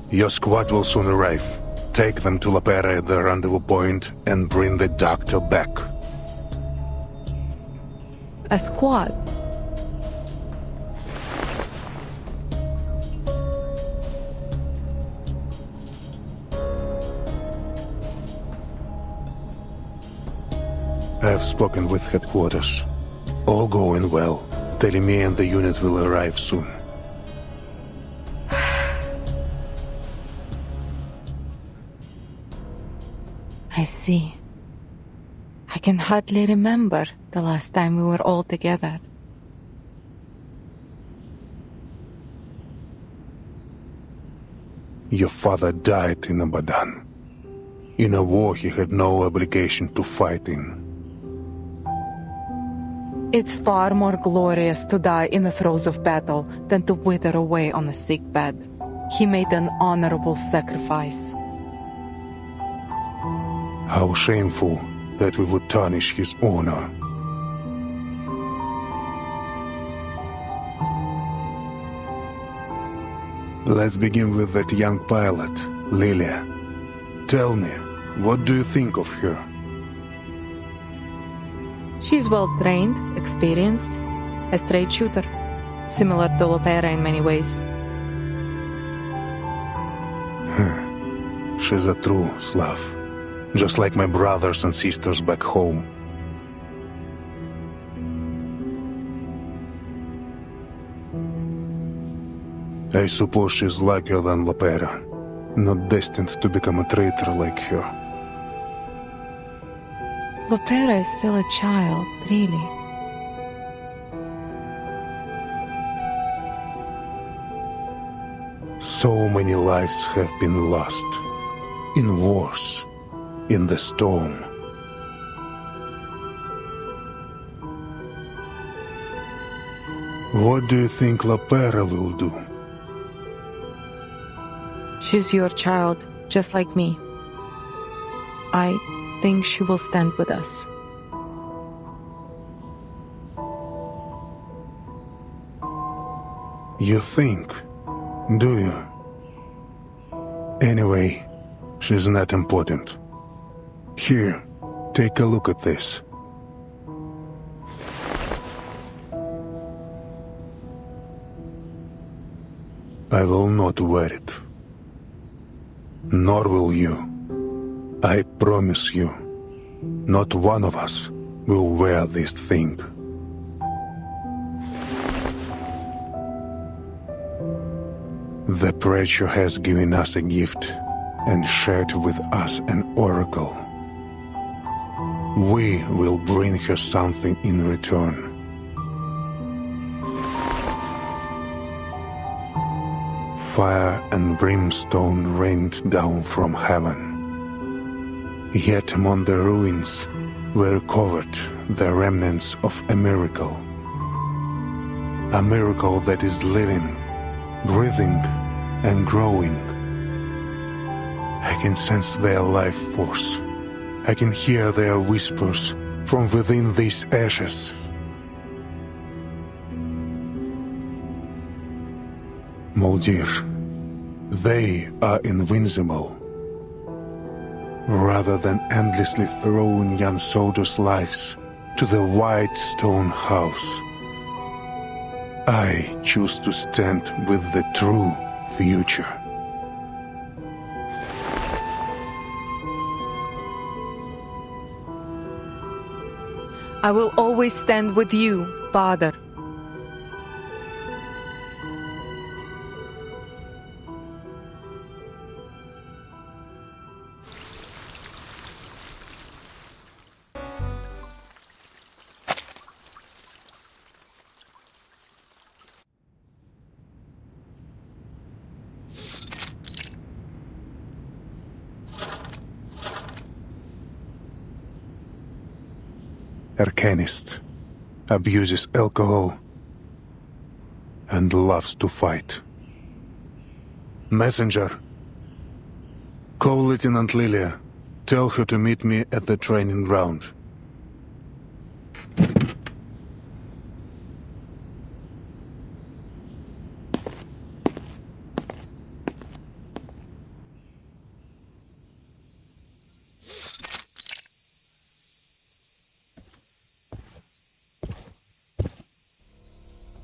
Your squad will soon arrive. Take them to Lopera at the rendezvous point and bring the doctor back. A squad? I have spoken with headquarters. All going well. Telemi and the unit will arrive soon. I see. I can hardly remember the last time we were all together. Your father died in Abadan. In a war he had no obligation to fight in. It's far more glorious to die in the throes of battle than to wither away on a sick bed. He made an honorable sacrifice. How shameful that we would tarnish his honor. Let's begin with that young pilot, Lilia. Tell me, what do you think of her? She's well-trained, experienced, a straight shooter, similar to Lopera in many ways. She's a true Slav, just like my brothers and sisters back home. I suppose she's luckier than Lopera, not destined to become a traitor like her. Lopera is still a child, really. So many lives have been lost. In wars, in the storm. What do you think Lopera will do? She's your child, just like me. I think she will stand with us. You think? Do you? Anyway, she's not important. Here, take a look at this. I will not wear it. Nor will you. I promise you, not one of us will wear this thing. The preacher has given us a gift and shared with us an oracle. We will bring her something in return. Fire and brimstone rained down from heaven. Yet among the ruins were covered the remnants of a miracle. A miracle that is living, breathing, and growing. I can sense their life force. I can hear their whispers from within these ashes. Moldir, they are invincible. Rather than endlessly throwing young soldiers' lives, to the white stone house. I choose to stand with the true future. I will always stand with you, Father. Arcanist, abuses alcohol, and loves to fight. Messenger, call Lieutenant Lilia. Tell her to meet me at the training ground.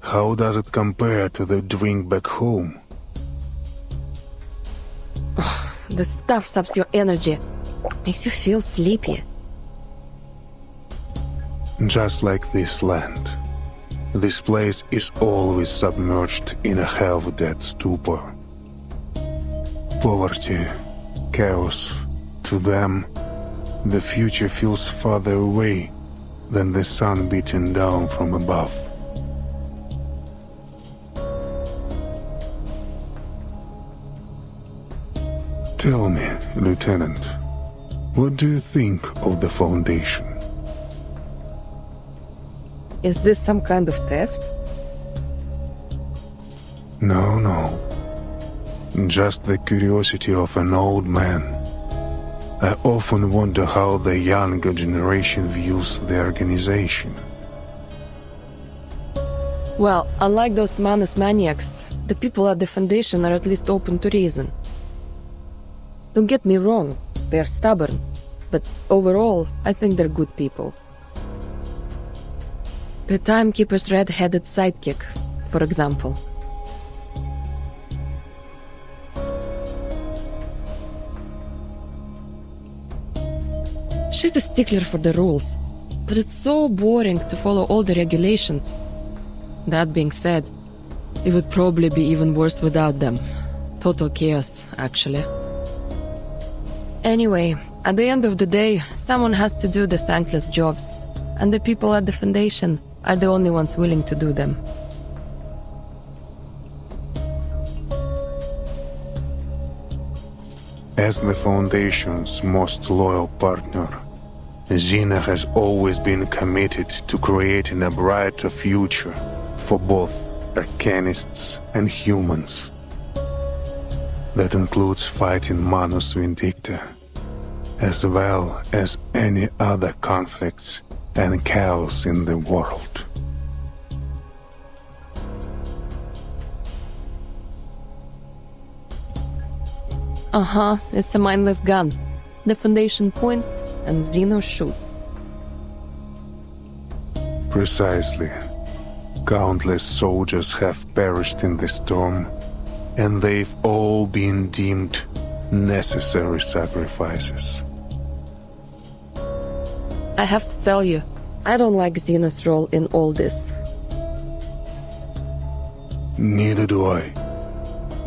How does it compare to the drink back home? The stuff saps your energy. Makes you feel sleepy. Just like this land. This place is always submerged in a half-dead stupor. Poverty, chaos. To them, the future feels farther away than the sun beating down from above. Tell me, Lieutenant, what do you think of the Foundation? Is this some kind of test? No. Just the curiosity of an old man. I often wonder how the younger generation views the organization. Well, unlike those Manus maniacs, the people at the Foundation are at least open to reason. Don't get me wrong, they're stubborn, but overall, I think they're good people. The Timekeeper's red-headed sidekick, for example. She's a stickler for the rules, but it's so boring to follow all the regulations. That being said, it would probably be even worse without them. Total chaos, actually. Anyway, at the end of the day, someone has to do the thankless jobs, and the people at the Foundation are the only ones willing to do them. As the Foundation's most loyal partner, Xena has always been committed to creating a brighter future for both Arcanists and humans. That includes fighting Manus Vindicta, as well as any other conflicts and chaos in the world. It's a mindless gun. The Foundation points and Xeno shoots. Precisely. Countless soldiers have perished in the storm, and they've all been deemed necessary sacrifices. I have to tell you, I don't like Xena's role in all this. Neither do I.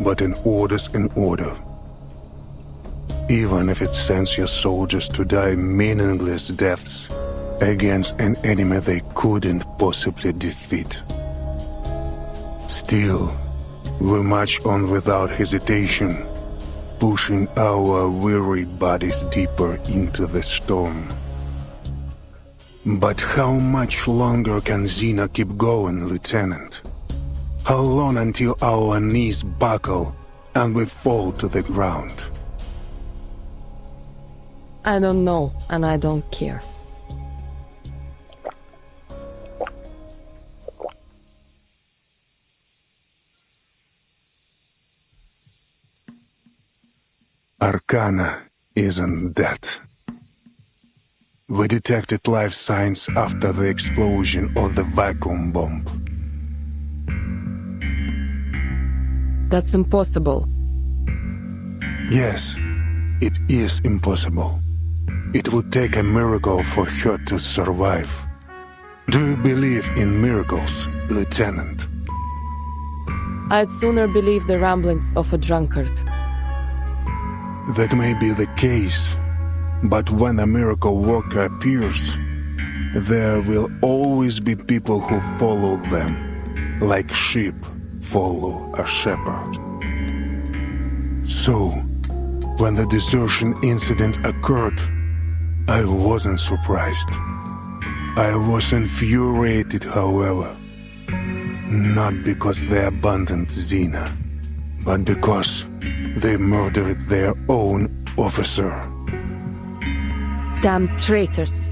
But an order's an order. Even if it sends your soldiers to die meaningless deaths against an enemy they couldn't possibly defeat. Still, we march on without hesitation, pushing our weary bodies deeper into the storm. But how much longer can Xena keep going, Lieutenant? How long until our knees buckle and we fall to the ground? I don't know, and I don't care. Arcana isn't that. We detected life signs after the explosion of the vacuum bomb. That's impossible. Yes, it is impossible. It would take a miracle for her to survive. Do you believe in miracles, Lieutenant? I'd sooner believe the ramblings of a drunkard. That may be the case, but when a miracle worker appears, there will always be people who follow them, like sheep follow a shepherd. So, when the desertion incident occurred, I wasn't surprised. I was infuriated, however, not because they abandoned Xena, but because they murdered their own officer. Damn traitors.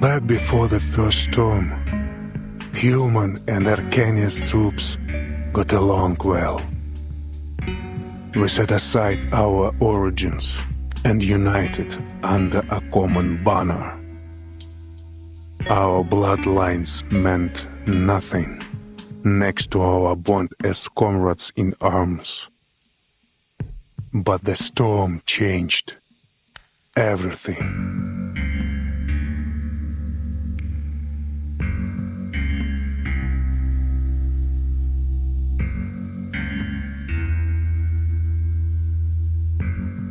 Back before the first storm, Human and Arcania's troops got along well. We set aside our origins and united under a common banner. Our bloodlines meant nothing next to our bond as comrades in arms. But the storm changed everything.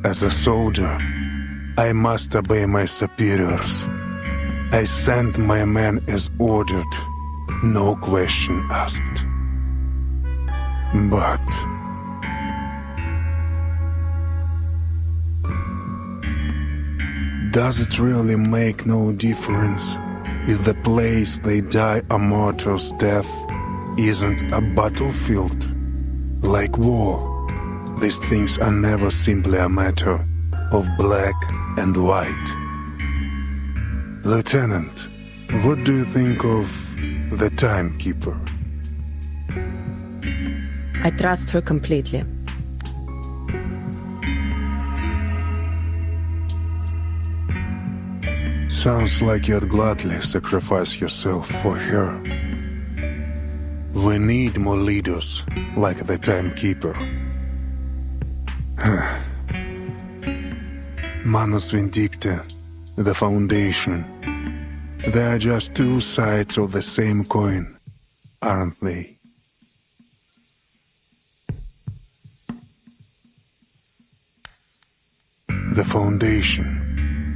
As a soldier, I must obey my superiors. I sent my men as ordered, no question asked. But does it really make no difference if the place they die a martyr's death isn't a battlefield? Like war, these things are never simply a matter of black and white. Lieutenant, what do you think of the timekeeper? I trust her completely. Sounds like you'd gladly sacrifice yourself for her. We need more leaders like the timekeeper. Manus Vindicta, the Foundation, they are just two sides of the same coin, aren't they? The Foundation,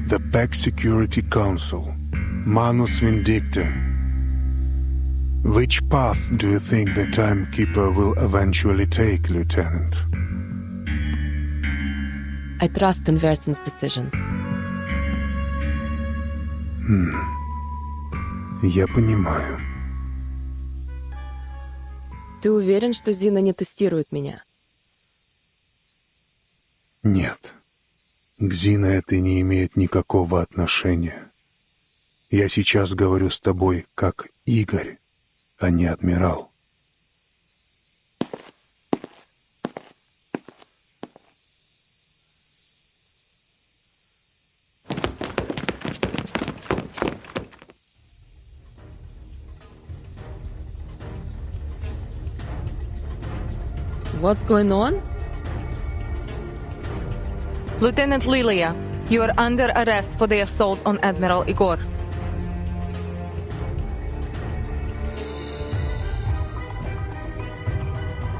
the Pack Security Council, Manus Vindicta. Which path do you think the Timekeeper will eventually take, Lieutenant? I trust in Vertin's decision. Я понимаю. Ты уверен, что Зина не тестирует меня? Нет. К Зине это не имеет никакого отношения. Я сейчас говорю с тобой как Игорь, а не адмирал. What's going on? Lieutenant Lilia, you are under arrest for the assault on Admiral Igor.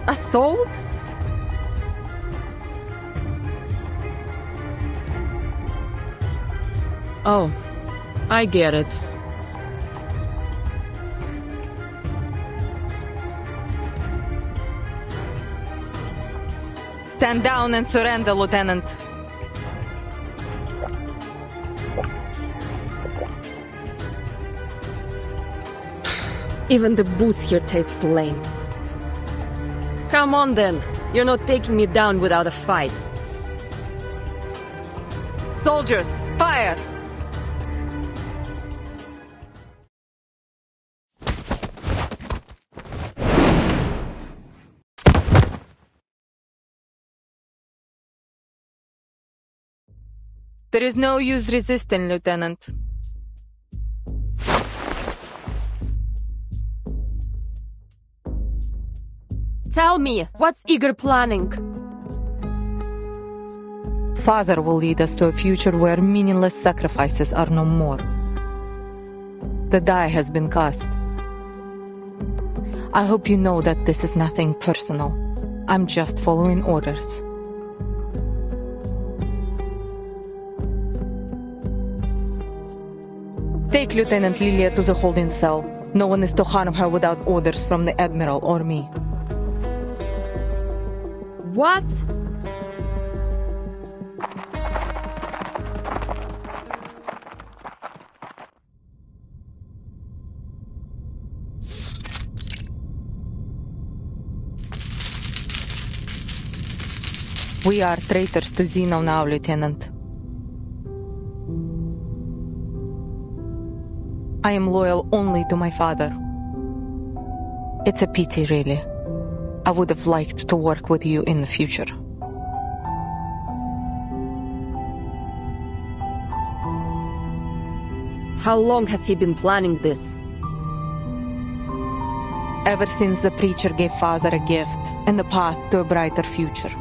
Assault? Oh, I get it. Stand down and surrender, Lieutenant. Even the booze here tastes lame. Come on then. You're not taking me down without a fight. Soldiers, fire! There is no use resisting, Lieutenant. Tell me, what's Igor planning? Father will lead us to a future where meaningless sacrifices are no more. The die has been cast. I hope you know that this is nothing personal. I'm just following orders. Take Lieutenant Lilia to the holding cell. No one is to harm her without orders from the Admiral or me. What? We are traitors to Zeno now, Lieutenant. I am loyal only to my father. It's a pity, really. I would have liked to work with you in the future. How long has he been planning this? Ever since the preacher gave Father a gift and a path to a brighter future.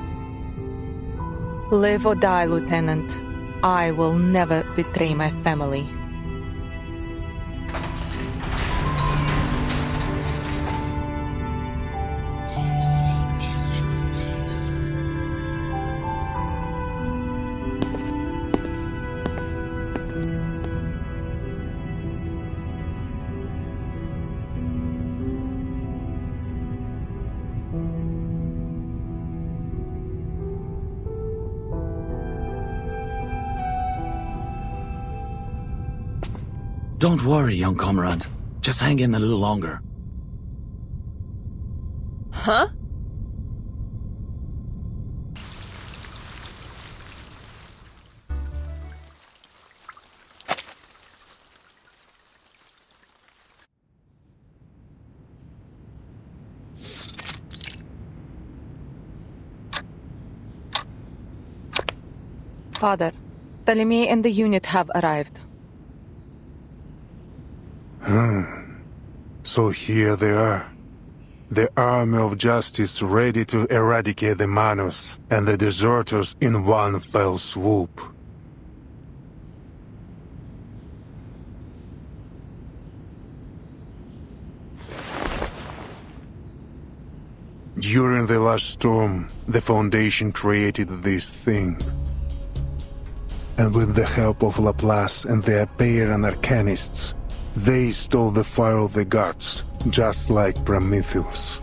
Live or die, Lieutenant, I will never betray my family. Don't worry, young comrade. Just hang in a little longer. Huh? Father, Ptolemy and the unit have arrived. So here they are. The army of justice ready to eradicate the Manus and the deserters in one fell swoop. During the last storm, the Foundation created this thing. And with the help of Laplace and the Apeiran Arcanists, they stole the fire of the gods, just like Prometheus.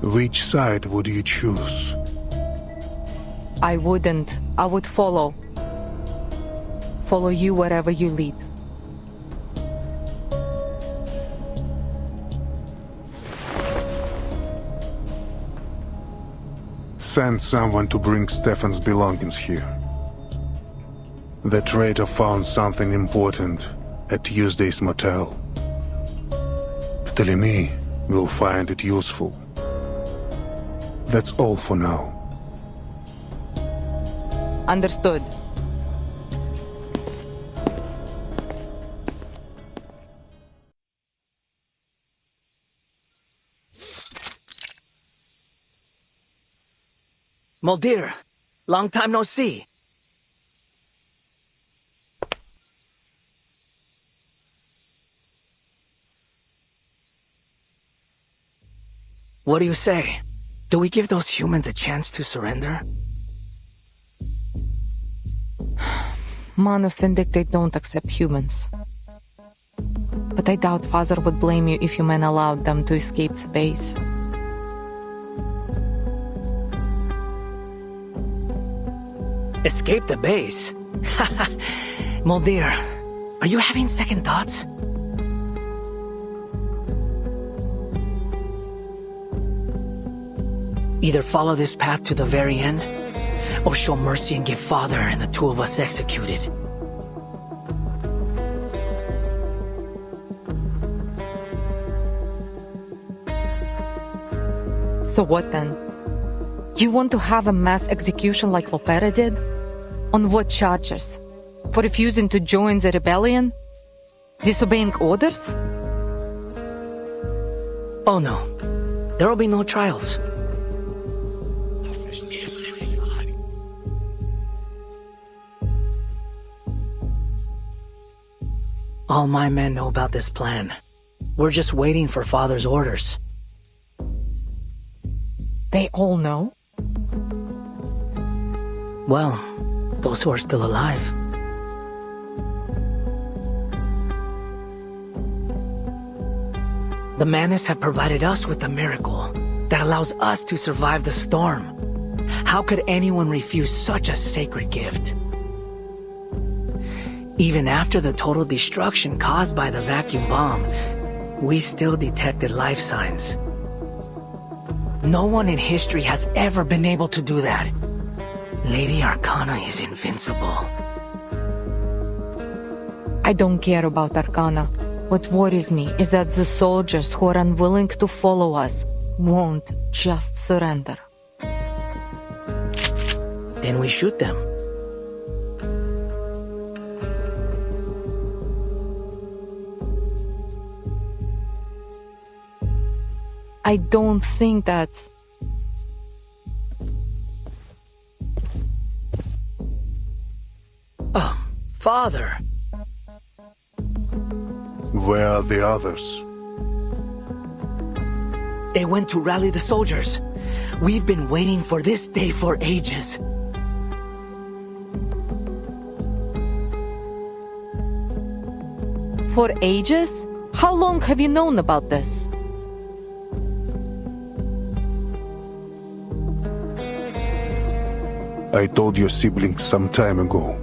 Which side would you choose? I wouldn't. I would follow. Follow you wherever you lead. Send someone to bring Stefan's belongings here. The traitor found something important at Tuesday's motel. Ptolemy will find it useful. That's all for now. Understood. Muldir, long time no see. What do you say? Do we give those humans a chance to surrender? Manus Vindicate don't accept humans. But I doubt Father would blame you if you men allowed them to escape the base. Escape the base? Muldir, are you having second thoughts? Either follow this path to the very end, or show mercy and give Father and the two of us executed. So what then? You want to have a mass execution like Lopera did? On what charges? For refusing to join the rebellion? Disobeying orders? Oh no. There will be no trials. All my men know about this plan. We're just waiting for Father's orders. They all know? Well, those who are still alive. The Manis have provided us with a miracle that allows us to survive the storm. How could anyone refuse such a sacred gift? Even after the total destruction caused by the vacuum bomb, we still detected life signs. No one in history has ever been able to do that. Lady Arcana is invincible. I don't care about Arcana. What worries me is that the soldiers who are unwilling to follow us won't just surrender. Then we shoot them. I don't think that's... Oh, Father! Where are the others? They went to rally the soldiers. We've been waiting for this day for ages. For ages? How long have you known about this? I told your siblings some time ago.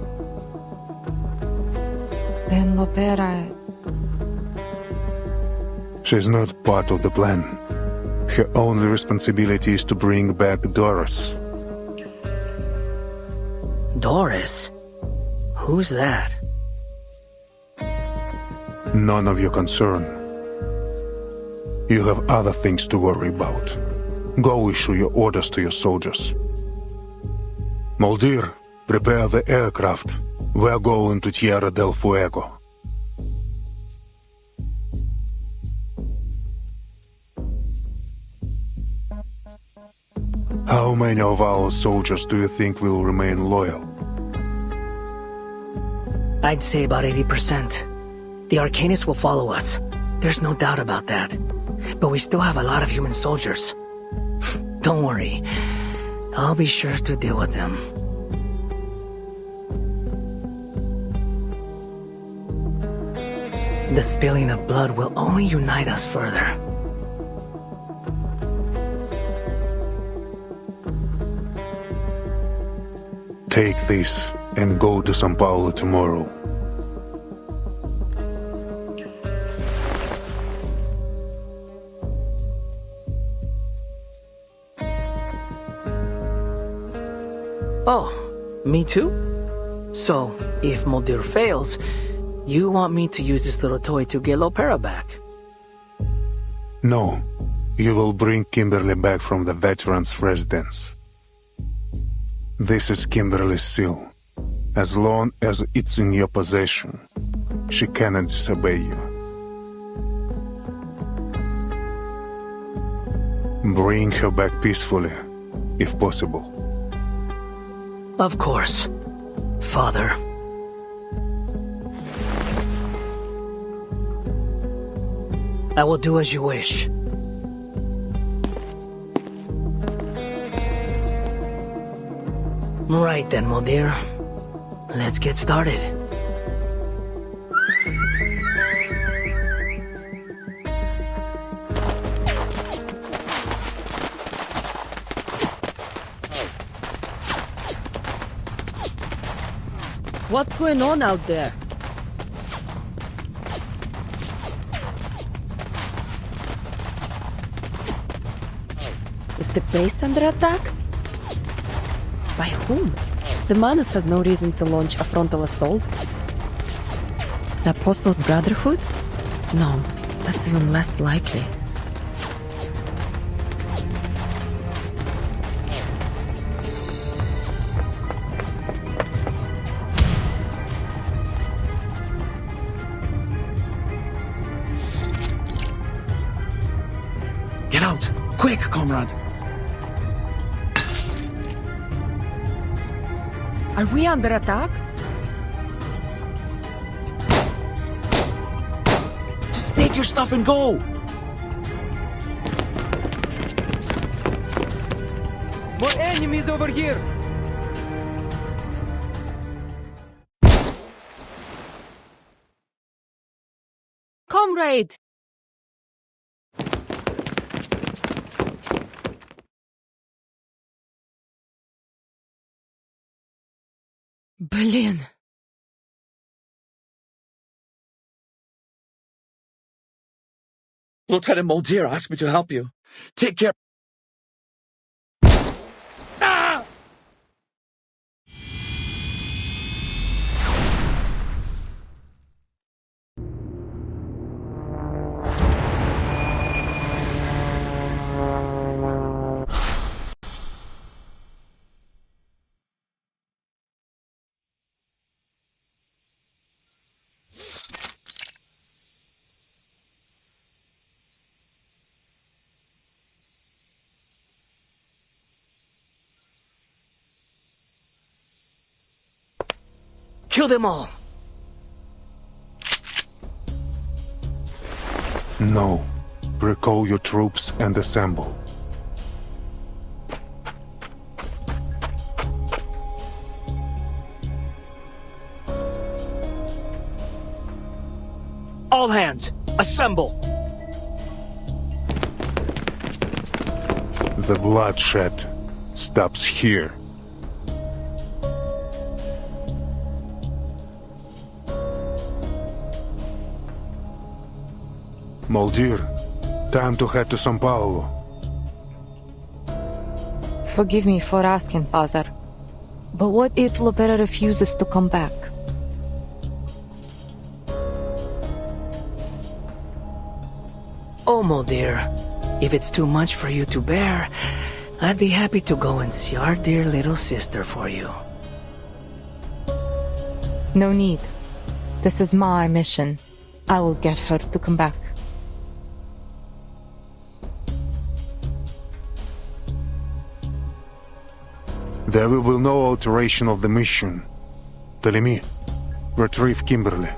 Then Lopera... She's not part of the plan. Her only responsibility is to bring back Doris. Doris? Who's that? None of your concern. You have other things to worry about. Go issue your orders to your soldiers. Moldir, prepare the aircraft. We're going to Tierra del Fuego. How many of our soldiers do you think will remain loyal? I'd say about 80%. The Arcanists will follow us. There's no doubt about that. But we still have a lot of human soldiers. Don't worry. I'll be sure to deal with them. The spilling of blood will only unite us further. Take this and go to São Paulo tomorrow. Oh, me too? So, if Moldir fails, you want me to use this little toy to get Lopera back? No, you will bring Kimberly back from the veterans' residence. This is Kimberly's seal. As long as it's in your possession, she cannot disobey you. Bring her back peacefully, if possible. Of course, Father. I will do as you wish. Right then, Moldir. Let's get started. What's going on out there? Is the base under attack? By whom? The Manus has no reason to launch a frontal assault. The Apostles' Brotherhood? No, that's even less likely. out! Quick, comrade! Are we under attack? Just take your stuff and go! More enemies over here! Comrade! Блин. Lieutenant Mulder asked me to help you. Take care. Ah! Kill them all! No. Recall your troops and assemble. All hands, assemble! The bloodshed stops here. Mulder, time to head to São Paulo. Forgive me for asking, Father, but what if Lopera refuses to come back? Oh, Mulder, if it's too much for you to bear, I'd be happy to go and see our dear little sister for you. No need. This is my mission. I will get her to come back. There will be no alteration of the mission. Telemi, retrieve Kimberly.